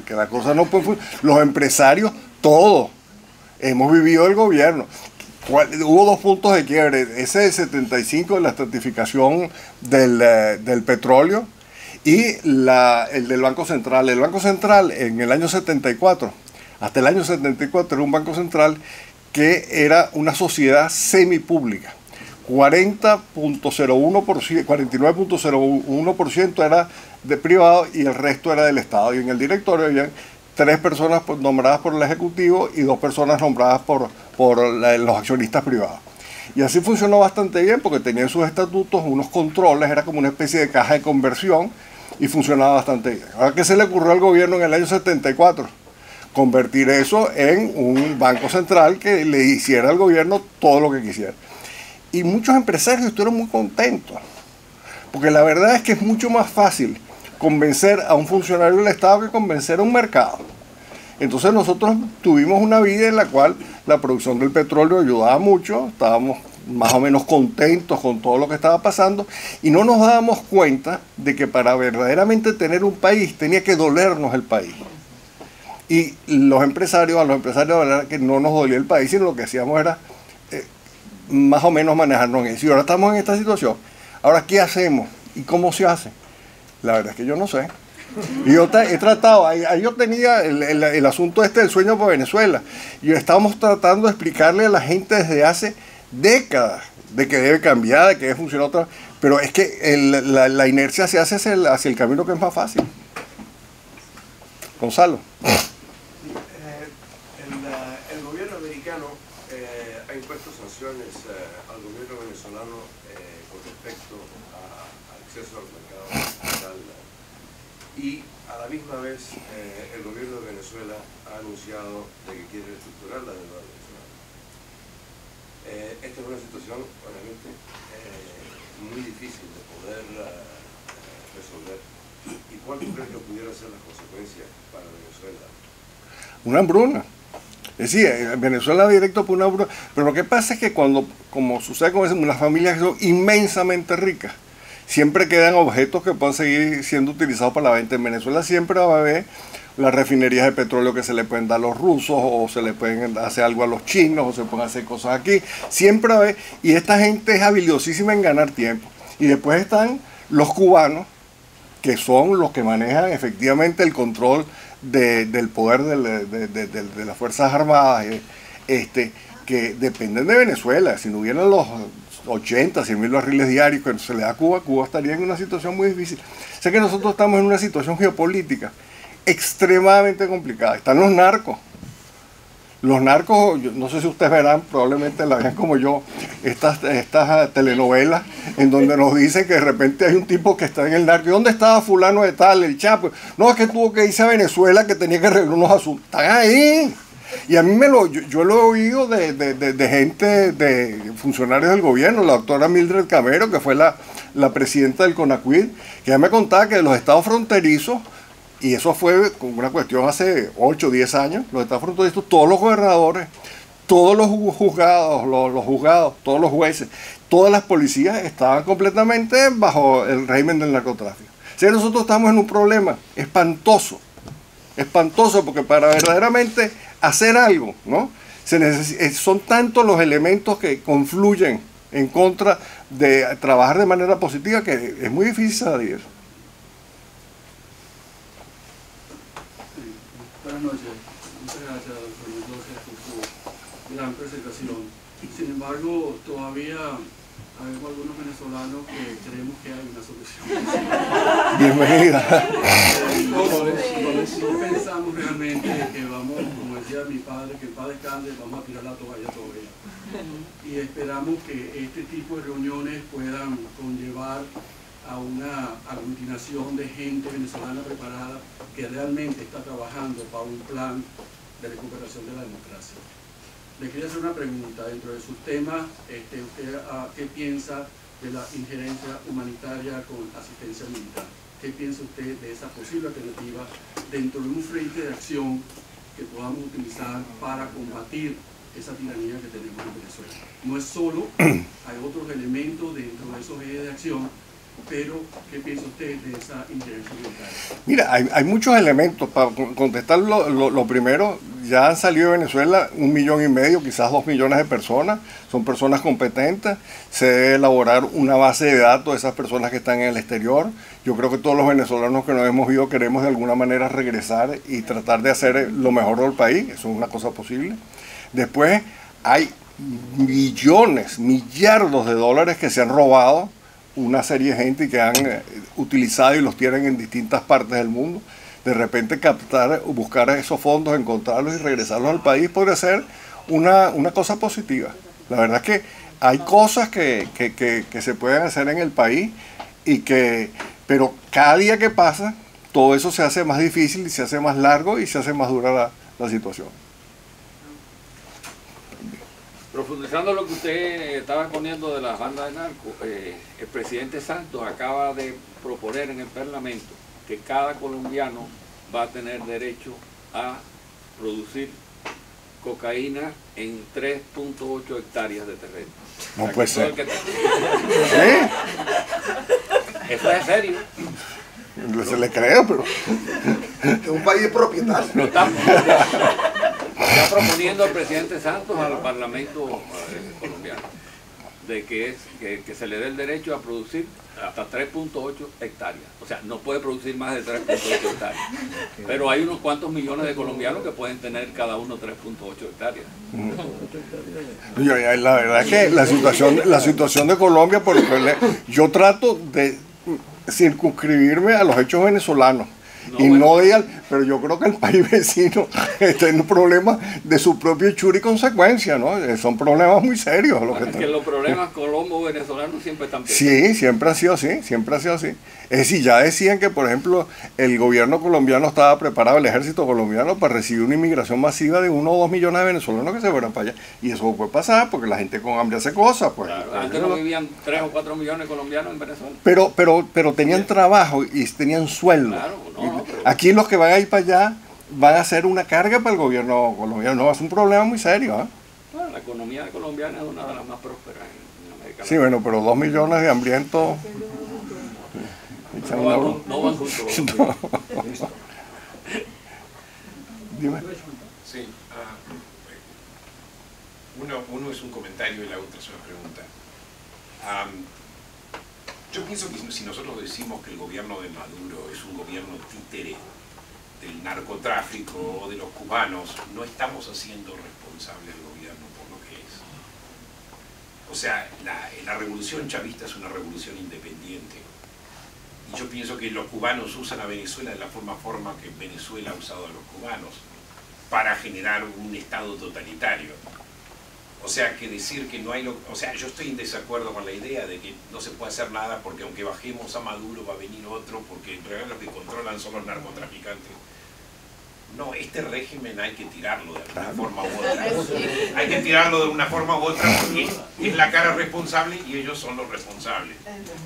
que la cosa no puede funcionar. Los empresarios, todos, hemos vivido el gobierno. Hubo dos puntos de quiebre, ese del 75 de la estratificación del petróleo y el del Banco Central. El Banco Central en el año 74, hasta el año 74 era un Banco Central que era una sociedad semipública. 49.01% era de privado y el resto era del Estado. Y en el directorio había 3 personas nombradas por el Ejecutivo y 2 personas nombradas por los accionistas privados. Y así funcionó bastante bien porque tenían sus estatutos, unos controles, era como una especie de caja de conversión y funcionaba bastante bien. Ahora, ¿qué se le ocurrió al gobierno en el año 74? Convertir eso en un banco central que le hiciera al gobierno todo lo que quisiera. Y muchos empresarios estuvieron muy contentos, porque la verdad es que es mucho más fácil convencer a un funcionario del Estado que convencer a un mercado. Entonces nosotros tuvimos una vida en la cual la producción del petróleo ayudaba mucho, estábamos más o menos contentos con todo lo que estaba pasando y no nos dábamos cuenta de que para verdaderamente tener un país tenía que dolernos el país. Y a los empresarios, la verdad que no nos dolía el país, sino lo que hacíamos era más o menos manejarnos en eso. Y ahora estamos en esta situación. Ahora, ¿qué hacemos? ¿Y cómo se hace? La verdad es que yo no sé. Y yo he tratado, ahí yo tenía el asunto del sueño por Venezuela. Y estábamos tratando de explicarle a la gente desde hace décadas de que debe cambiar, de que debe funcionar otra. Pero es que la inercia se hace hacia el camino que es más fácil. Gonzalo. El gobierno americano ha impuesto sanciones al gobierno venezolano con respecto al acceso al mercado nacional y a la misma vez el gobierno de Venezuela ha anunciado de que quiere reestructurar la deuda venezolana. esta es una situación realmente muy difícil de poder resolver. ¿Y cuál tú crees que pudieran ser las consecuencias para Venezuela? Una hambruna. Es decir, Venezuela directo por una hambruna. Pero lo que pasa es que cuando, como sucede con las familias que son inmensamente ricas, siempre quedan objetos que pueden seguir siendo utilizados para la venta. En Venezuela siempre va a haber las refinerías de petróleo que se le pueden dar a los rusos, o se le pueden hacer algo a los chinos, o se pueden hacer cosas aquí. Siempre va a haber, y esta gente es habilidosísima en ganar tiempo. Y después están los cubanos, que son los que manejan efectivamente el control del poder de las Fuerzas Armadas, que dependen de Venezuela. Si no hubieran los 80, 100 mil barriles diarios que se le da a Cuba, Cuba estaría en una situación muy difícil. O sea que nosotros estamos en una situación geopolítica extremadamente complicada. Están los narcos. Los narcos, no sé si ustedes verán, probablemente la vean como yo, estas telenovelas en donde nos dicen que de repente hay un tipo que está en el narco. ¿Y dónde estaba fulano de tal, el Chapo? No, es que tuvo que irse a Venezuela, que tenía que arreglar unos asuntos. Están ahí. Y a mí yo lo he oído de gente, de funcionarios del gobierno, la doctora Mildred Camero, que fue la presidenta del CONACYT, que ya me contaba que de los estados fronterizos, y eso fue una cuestión hace 8 o 10 años, los estados fronterizos, todos los gobernadores, todos los juzgados, todos los jueces, todas las policías estaban completamente bajo el régimen del narcotráfico. O sea, nosotros estamos en un problema espantoso, porque para verdaderamente hacer algo, ¿no? Son tantos los elementos que confluyen en contra de trabajar de manera positiva que es muy difícil salir. Buenas noches, muchas gracias, doctor Mendoza, por su gran presentación. Sin embargo, todavía habemos algunos venezolanos que creemos que hay una solución. Bienvenida. No pensamos realmente que vamos, como decía mi padre, que el padre descanse, vamos a tirar la toalla todavía. Y esperamos que este tipo de reuniones puedan conllevar a una aglutinación de gente venezolana preparada que realmente está trabajando para un plan de recuperación de la democracia. Le quería hacer una pregunta. Dentro de sus temas, ¿usted qué piensa de la injerencia humanitaria con asistencia militar? ¿Qué piensa usted de esa posible alternativa dentro de un frente de acción que podamos utilizar para combatir esa tiranía que tenemos en Venezuela? No es solo, hay otros elementos dentro de esos ejes de acción, pero ¿qué piensa usted de esa injerencia militar? Mira, hay muchos elementos. Para contestar lo primero, ya han salido de Venezuela 1,5 millones, quizás 2 millones de personas. Son personas competentes. Se debe elaborar una base de datos de esas personas que están en el exterior. Yo creo que todos los venezolanos que nos hemos ido queremos de alguna manera regresar y tratar de hacer lo mejor del país. Eso es una cosa posible. Después hay millardos de dólares que se han robado una serie de gente que han utilizado y los tienen en distintas partes del mundo. De repente buscar esos fondos, encontrarlos y regresarlos al país podría ser una cosa positiva. La verdad es que hay cosas que se pueden hacer en el país, pero cada día que pasa todo eso se hace más difícil y se hace más largo y se hace más dura la situación. Profundizando lo que usted estaba exponiendo de las bandas de narcos, el presidente Santos acaba de proponer en el Parlamento que cada colombiano va a tener derecho a producir cocaína en 3.8 hectáreas de terreno. No puede ser. ¿Eh? Eso es serio. Se le creo, pero... Es un país propietario. Lo está proponiendo el presidente Santos al Parlamento colombiano, de que se le dé el derecho a producir hasta 3.8 hectáreas. O sea, no puede producir más de 3.8 hectáreas. Pero hay unos cuantos millones de colombianos que pueden tener cada uno 3.8 hectáreas. La verdad es que la situación de Colombia, yo trato de circunscribirme a los hechos venezolanos Pero yo creo que el país vecino está en un problema de su propio hecho y consecuencia, ¿no? Son problemas muy serios. Que los problemas colombo-venezolanos siempre están pegados. Sí, siempre ha sido así, siempre ha sido así. Es decir, ya decían que, por ejemplo, el gobierno colombiano estaba preparado, el ejército colombiano, para recibir una inmigración masiva de 1 o 2 millones de venezolanos que se fueran para allá. Y eso puede pasar porque la gente con hambre hace cosas. Pues. Claro, antes no vivían 3 o 4 millones de colombianos en Venezuela. Pero tenían trabajo y tenían sueldo. Claro, pero... Aquí los que van a ir para allá van a ser una carga para el gobierno colombiano. No, es un problema muy serio. Bueno, la economía colombiana es una de las más prósperas en América Latina. Sí, bueno, pero 2 millones de hambrientos... No van juntos. Dime. Sí. Uno es un comentario y la otra es una pregunta. Yo pienso que si nosotros decimos que el gobierno de Maduro es un gobierno títere del narcotráfico o de los cubanos, no estamos haciendo responsable al gobierno por lo que es. O sea, la revolución chavista es una revolución independiente. Y yo pienso que los cubanos usan a Venezuela de la forma que Venezuela ha usado a los cubanos para generar un estado totalitario. O sea, que decir que no hay... O sea, yo estoy en desacuerdo con la idea de que no se puede hacer nada porque aunque bajemos a Maduro va a venir otro, porque en realidad los que controlan son los narcotraficantes. No, este régimen hay que tirarlo de alguna forma u otra. Hay que tirarlo de una forma u otra porque es la cara responsable y ellos son los responsables.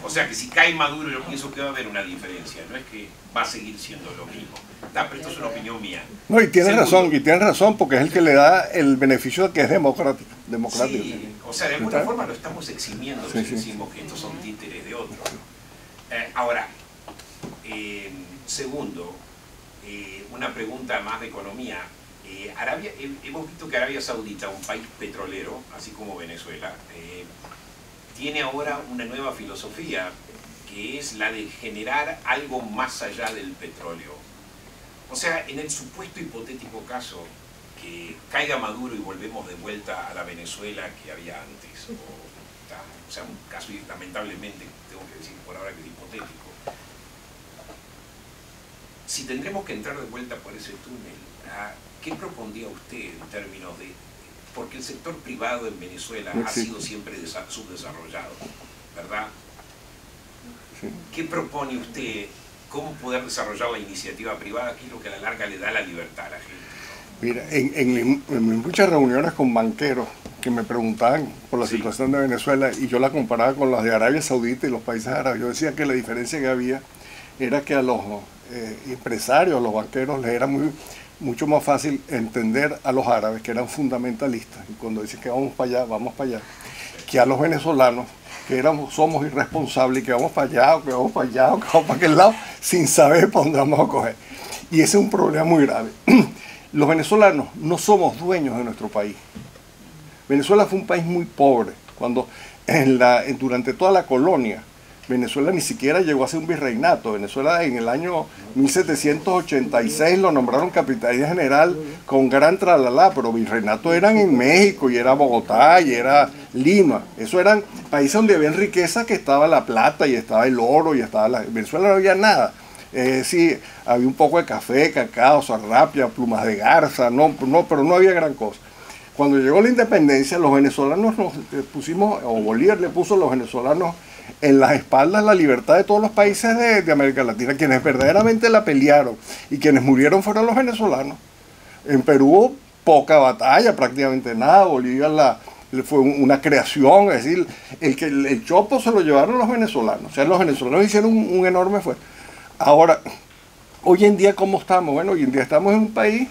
O sea que si cae Maduro yo pienso que va a haber una diferencia, no es que va a seguir siendo lo mismo. Pero esto es una opinión mía. No, y tienes razón, porque es el que le da el beneficio de que es democrático. Sí, o sea, de alguna forma lo estamos eximiendo si decimos que estos son títeres de otros. Ahora, segundo, una pregunta más de economía. Hemos visto que Arabia Saudita, un país petrolero, así como Venezuela, tiene ahora una nueva filosofía, que es la de generar algo más allá del petróleo. O sea, en el supuesto hipotético caso que caiga Maduro y volvemos de vuelta a la Venezuela que había antes, o sea, un caso lamentablemente, tengo que decir por ahora que es hipotético, si tendremos que entrar de vuelta por ese túnel, ¿qué propondría usted en términos de...? Porque el sector privado en Venezuela ha sido siempre subdesarrollado, ¿verdad? Sí. ¿Qué propone usted? ¿Cómo poder desarrollar la iniciativa privada? ¿Qué es lo que a la larga le da la libertad a la gente? Mira, en muchas reuniones con banqueros que me preguntaban por la situación de Venezuela y yo la comparaba con las de Arabia Saudita y los países árabes, yo decía que la diferencia que había era que a los empresarios, a los banqueros, les era mucho más fácil entender a los árabes, que eran fundamentalistas, y cuando dicen que vamos para allá, que a los venezolanos, que somos irresponsables, que vamos para allá, que vamos para allá, que vamos para aquel lado, sin saber para dónde vamos a coger. Y ese es un problema muy grave. Los venezolanos no somos dueños de nuestro país. Venezuela fue un país muy pobre. Cuando durante toda la colonia, Venezuela ni siquiera llegó a ser un virreinato. Venezuela en el año 1786 lo nombraron capitanía general con gran tralalá, pero virreinato eran en México, y era Bogotá, y era Lima. Eso eran países donde había riqueza, que estaba la plata, y estaba el oro, y estaba en Venezuela no había nada. Sí, había un poco de café, cacao, zarrapia, plumas de garza, pero no había gran cosa. Cuando llegó la independencia, los venezolanos nos pusimos, o Bolívar le puso a los venezolanos en las espaldas la libertad de todos los países de América Latina. Quienes verdaderamente la pelearon y quienes murieron fueron los venezolanos. En Perú hubo poca batalla, prácticamente nada. Bolivia fue una creación, es decir, el chopo se lo llevaron los venezolanos. O sea, los venezolanos hicieron un enorme esfuerzo. Ahora, hoy en día, ¿cómo estamos? Bueno, hoy en día estamos en un país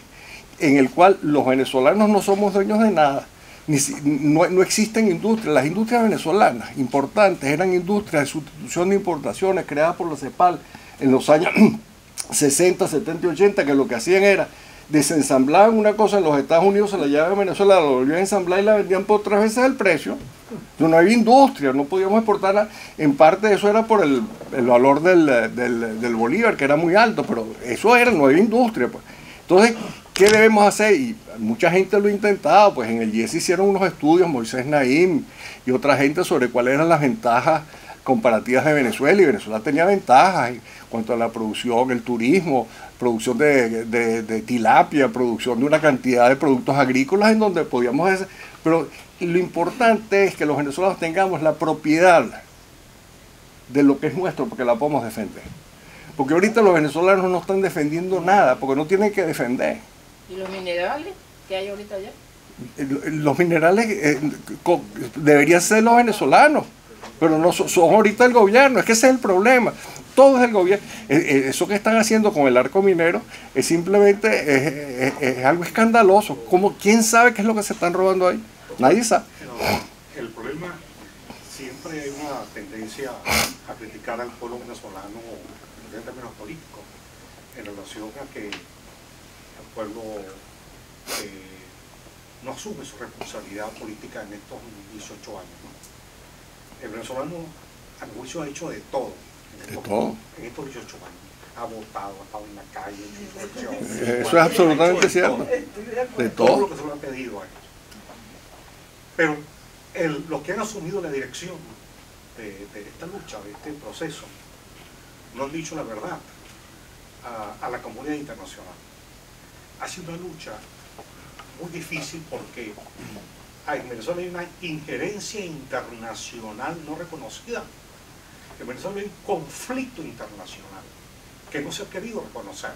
en el cual los venezolanos no somos dueños de nada. No existen industrias. Las industrias venezolanas importantes eran industrias de sustitución de importaciones creadas por la CEPAL en los años 60, 70 y 80, que lo que hacían era desensamblaban una cosa en los Estados Unidos, se la llevaban a Venezuela, la volvían a ensamblar y la vendían por 3 veces el precio. No había industria, no podíamos exportarla. En parte de eso era por el valor del bolívar, que era muy alto, pero eso era, no había industria. Pues. Entonces, ¿qué debemos hacer? Y mucha gente lo ha intentado, pues en el IES hicieron unos estudios, Moisés Naim y otra gente, sobre cuáles eran las ventajas comparativas de Venezuela, y Venezuela tenía ventajas en cuanto a la producción, el turismo, producción de tilapia, producción de una cantidad de productos agrícolas en donde podíamos hacer, pero lo importante es que los venezolanos tengamos la propiedad de lo que es nuestro, porque la podemos defender. Porque ahorita los venezolanos no están defendiendo nada, porque no tienen que defender. ¿Y los minerales que hay ahorita allá? Los minerales deberían ser los venezolanos, pero no son ahorita el gobierno. Es que ese es el problema. Todo es el gobierno. Eso que están haciendo con el arco minero es simplemente es algo escandaloso. ¿Quién sabe qué es lo que se están robando ahí? Nadie sabe. El problema, siempre hay una tendencia a criticar al pueblo venezolano en términos políticos, en relación a que el pueblo no asume su responsabilidad política en estos 18 años, ¿no? El venezolano, a mi juicio, ha hecho de todo. En estos 18 años. Ha votado, ha estado en la calle, ha hecho eso es absolutamente cierto. De todo lo que se le ha pedido a ellos. Pero los que han asumido la dirección de esta lucha, de este proceso, no han dicho la verdad a la comunidad internacional. Ha sido una lucha muy difícil porque en Venezuela hay una injerencia internacional no reconocida. En Venezuela hay un conflicto internacional que no se ha querido reconocer.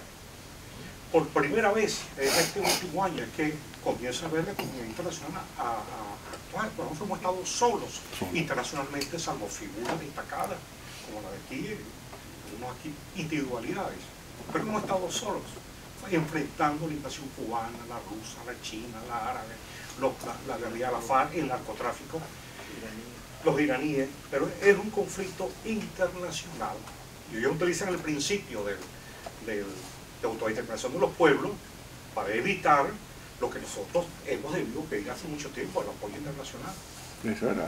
Por primera vez en este último año es que comienza a ver la comunidad internacional a actuar. Nosotros hemos estado solos internacionalmente, salvo figuras destacadas como la de aquí, tenemos aquí individualidades, pero hemos estado solos, enfrentando la invasión cubana, la rusa, la china, la árabe, la guerrilla, la FARC, el narcotráfico, los iraníes, pero es un conflicto internacional. Y ellos utilizan el principio de autodeterminación de los pueblos para evitar lo que nosotros hemos debido pedir hace mucho tiempo, el apoyo internacional.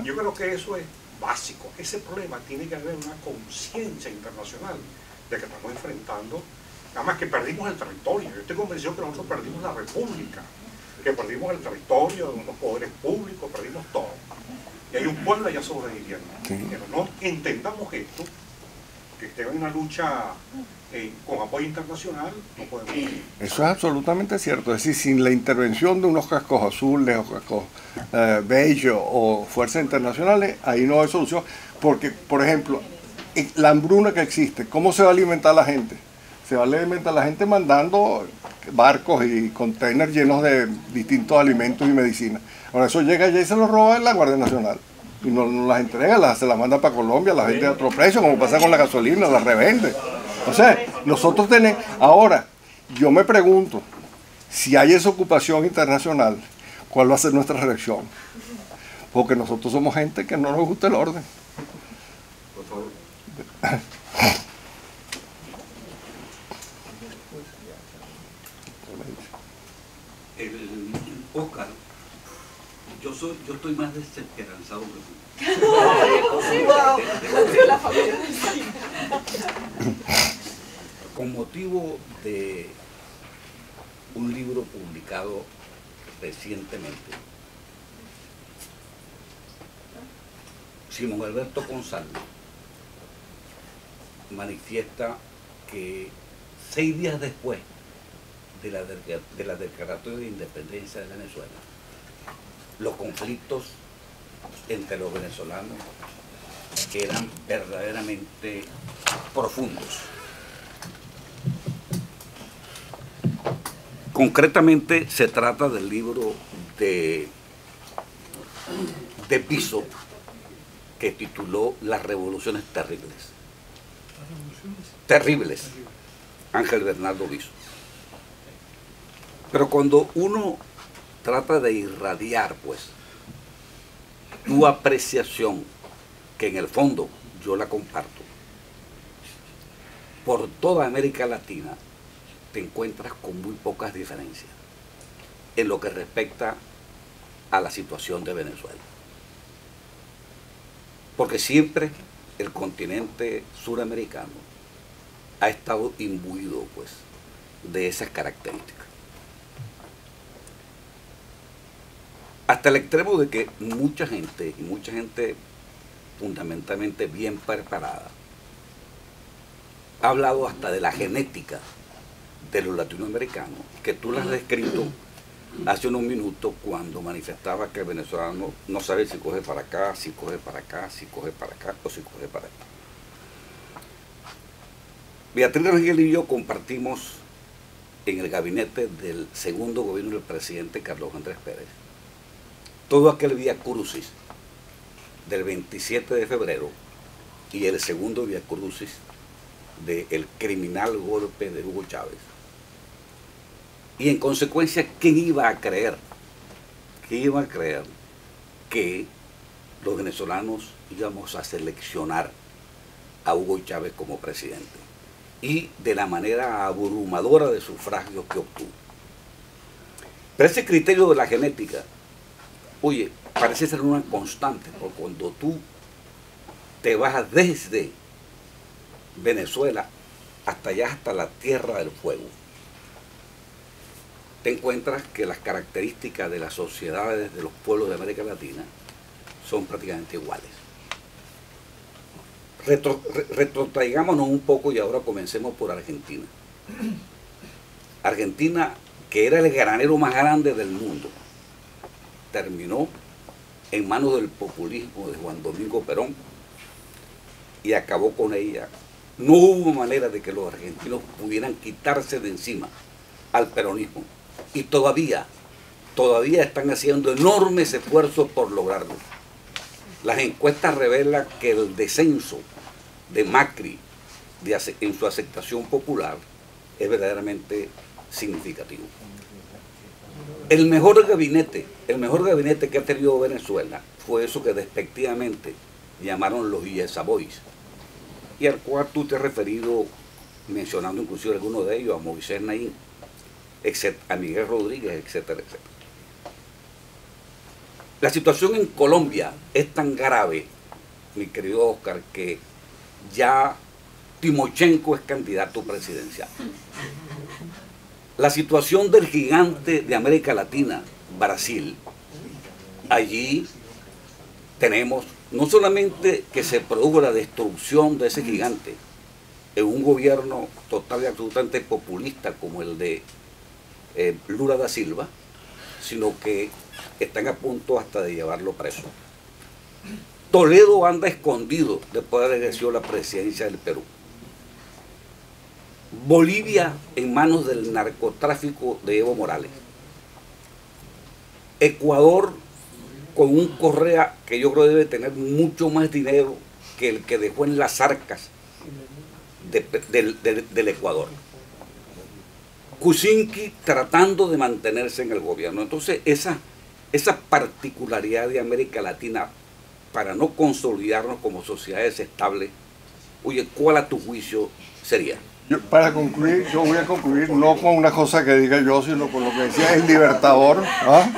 Yo creo que eso es básico. Ese problema tiene que haber una conciencia internacional de que estamos enfrentando, además que perdimos el territorio. Yo estoy convencido que nosotros perdimos la república, que perdimos el territorio, los poderes públicos, perdimos todo. Y hay un pueblo allá sobreviviendo. Pero no entendamos esto, que esté en una lucha con apoyo internacional, no podemos ir. Eso es absolutamente cierto. Es decir, sin la intervención de unos cascos azules o cascos beige o fuerzas internacionales, ahí no hay solución. Porque, por ejemplo, la hambruna que existe, ¿cómo se va a alimentar la gente? Se va a alimentar la gente mandando barcos y containers llenos de distintos alimentos y medicinas. Ahora eso llega allá y se lo roba la Guardia Nacional. Y no las entrega, se las manda para Colombia, las vende a otro precio, como pasa con la gasolina, las revende. O sea, nosotros tenemos... Ahora, yo me pregunto, si hay esa ocupación internacional, ¿cuál va a ser nuestra reacción? Porque nosotros somos gente que no nos gusta el orden. Por favor. Oscar, yo estoy más desesperanzado que tú. Con motivo de un libro publicado recientemente, Simón Alberto González manifiesta que 6 días después de la declaratoria de independencia de Venezuela, los conflictos entre los venezolanos eran verdaderamente profundos. Concretamente se trata del libro de Bishop, que tituló Las revoluciones terribles. Terribles, Ángel Bernardo Bishop. Pero cuando uno trata de irradiar, pues, tu apreciación, que en el fondo yo la comparto, por toda América Latina te encuentras con muy pocas diferencias en lo que respecta a la situación de Venezuela. Porque siempre el continente suramericano ha estado imbuido, pues, de esas características. Hasta el extremo de que mucha gente fundamentalmente bien preparada. Ha hablado hasta de la genética de los latinoamericanos, que tú la has descrito hace unos minutos cuando manifestaba que el venezolano no sabe si coge para acá, si coge para acá, si coge para acá o si coge para acá. Beatriz Rangel y yo compartimos en el gabinete del segundo gobierno del presidente Carlos Andrés Pérez todo aquel vía crucis del 27 de febrero y el segundo vía crucis del criminal golpe de Hugo Chávez. Y en consecuencia, ¿quién iba a creer? ¿Quién iba a creer que los venezolanos íbamos a seleccionar a Hugo Chávez como presidente? Y de la manera abrumadora de sufragios que obtuvo. Pero ese criterio de la genética, oye, parece ser una constante, porque cuando tú te vas desde Venezuela hasta allá, hasta la Tierra del Fuego, te encuentras que las características de las sociedades de los pueblos de América Latina son prácticamente iguales. Retrotraigámonos un poco y ahora comencemos por Argentina. Argentina, que era el granero más grande del mundo, terminó en manos del populismo de Juan Domingo Perón y acabó con ella. No hubo manera de que los argentinos pudieran quitarse de encima al peronismo. Y todavía están haciendo enormes esfuerzos por lograrlo. Las encuestas revelan que el descenso de Macri en su aceptación popular es verdaderamente significativo. El mejor gabinete que ha tenido Venezuela fue eso que despectivamente llamaron los Yesa Boys, y al cual tú te has referido mencionando inclusive algunos de ellos, a Moisés Naín, a Miguel Rodríguez, etcétera, etcétera. La situación en Colombia es tan grave, mi querido Oscar, que ya Timochenko es candidato presidencial. La situación del gigante de América Latina, Brasil, allí tenemos no solamente que se produjo la destrucción de ese gigante en un gobierno total y absolutamente populista como el de Lula da Silva, sino que están a punto hasta de llevarlo preso. Toledo anda escondido después de haber ejercido la presidencia del Perú. Bolivia en manos del narcotráfico de Evo Morales. Ecuador con un Correa que yo creo debe tener mucho más dinero que el que dejó en las arcas del Ecuador. Kuczynski tratando de mantenerse en el gobierno. Entonces esa particularidad de América Latina, para no consolidarnos como sociedades estables, oye, ¿cuál a tu juicio sería? Para concluir, yo voy a concluir no con una cosa que diga yo, sino con lo que decía El Libertador. ¿Ah?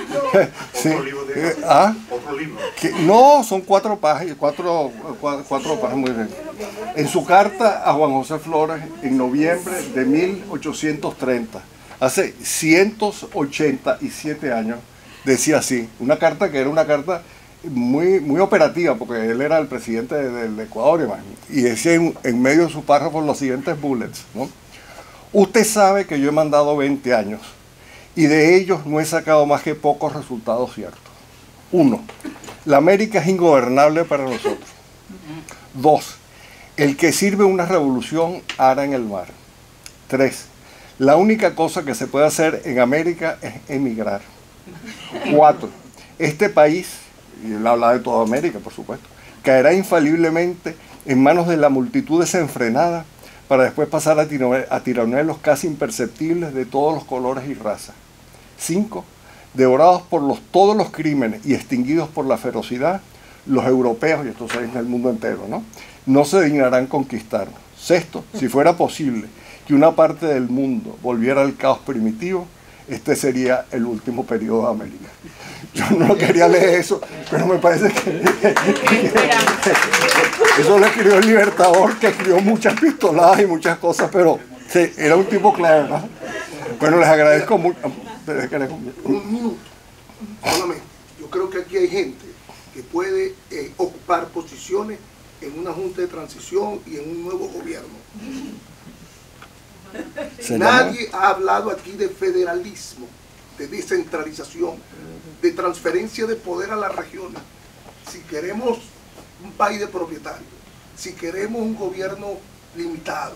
Sí. Otro libro. No, son 4 páginas, cuatro páginas, muy bien. En su carta a Juan José Flores, en noviembre de 1830, hace 187 años, decía así, una carta que era una carta muy operativa, porque él era el presidente del Ecuador, y decía en medio de su párrafo los siguientes bullets, ¿no? Usted sabe que yo he mandado 20 años y de ellos no he sacado más que pocos resultados ciertos. 1. La América es ingobernable para nosotros. 2. El que sirve una revolución ara en el mar. 3. La única cosa que se puede hacer en América es emigrar. 4. Este país, y él habla de toda América, por supuesto, caerá infaliblemente en manos de la multitud desenfrenada para después pasar a tiranuelos casi imperceptibles de todos los colores y razas. 5. Devorados por todos los crímenes y extinguidos por la ferocidad, los europeos, y esto se dice en el mundo entero, no se dignarán conquistarnos. 6. Si fuera posible que una parte del mundo volviera al caos primitivo, este sería el último periodo de América. Yo no quería leer eso, pero me parece que eso lo escribió El Libertador, que escribió muchas pistoladas y muchas cosas, pero sí, era un tipo claro, ¿no? Bueno, les agradezco mucho. Un minuto. Yo creo que aquí hay gente que puede ocupar posiciones en una junta de transición y en un nuevo gobierno. Nadie ha hablado aquí de federalismo, de descentralización, de transferencia de poder a las regiones. Si queremos un país de propietarios, si queremos un gobierno limitado,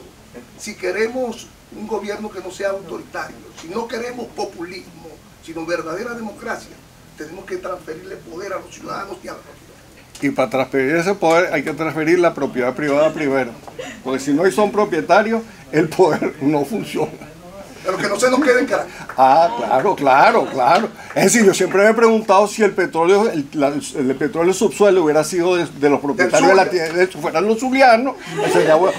si queremos un gobierno que no sea autoritario, si no queremos populismo, sino verdadera democracia, tenemos que transferirle poder a los ciudadanos y a la sociedad. Y para transferir ese poder hay que transferir la propiedad privada primero, porque si no son propietarios, el poder no funciona. Pero que no se nos quede en Caracas. Ah, claro. Es decir, yo siempre me he preguntado si el petróleo, el petróleo subsuelo hubiera sido de los propietarios de la tierra, fueran los zulianos,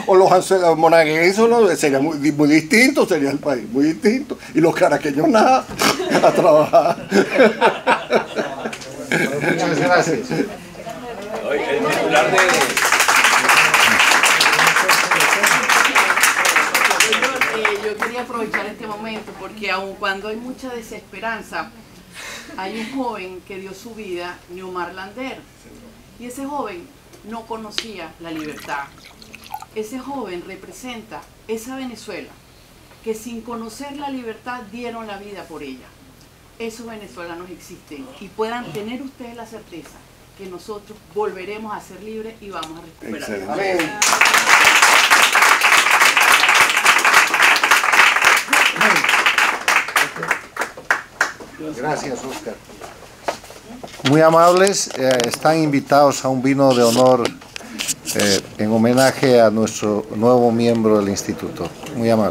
o los monagueses, sería muy distinto, sería el país, muy distinto. Y los caraqueños nada, a trabajar. Muchas gracias. El titular de... Yo quería aprovechar este momento porque aun cuando hay mucha desesperanza, hay un joven que dio su vida, Neumar Lander, y ese joven no conocía la libertad. Ese joven representa esa Venezuela que sin conocer la libertad dieron la vida por ella. Esos venezolanos existen y puedan tener ustedes la certeza que nosotros volveremos a ser libres y vamos a recuperar. Amén. Gracias, Óscar. Muy amables, están invitados a un vino de honor en homenaje a nuestro nuevo miembro del instituto. Muy amable.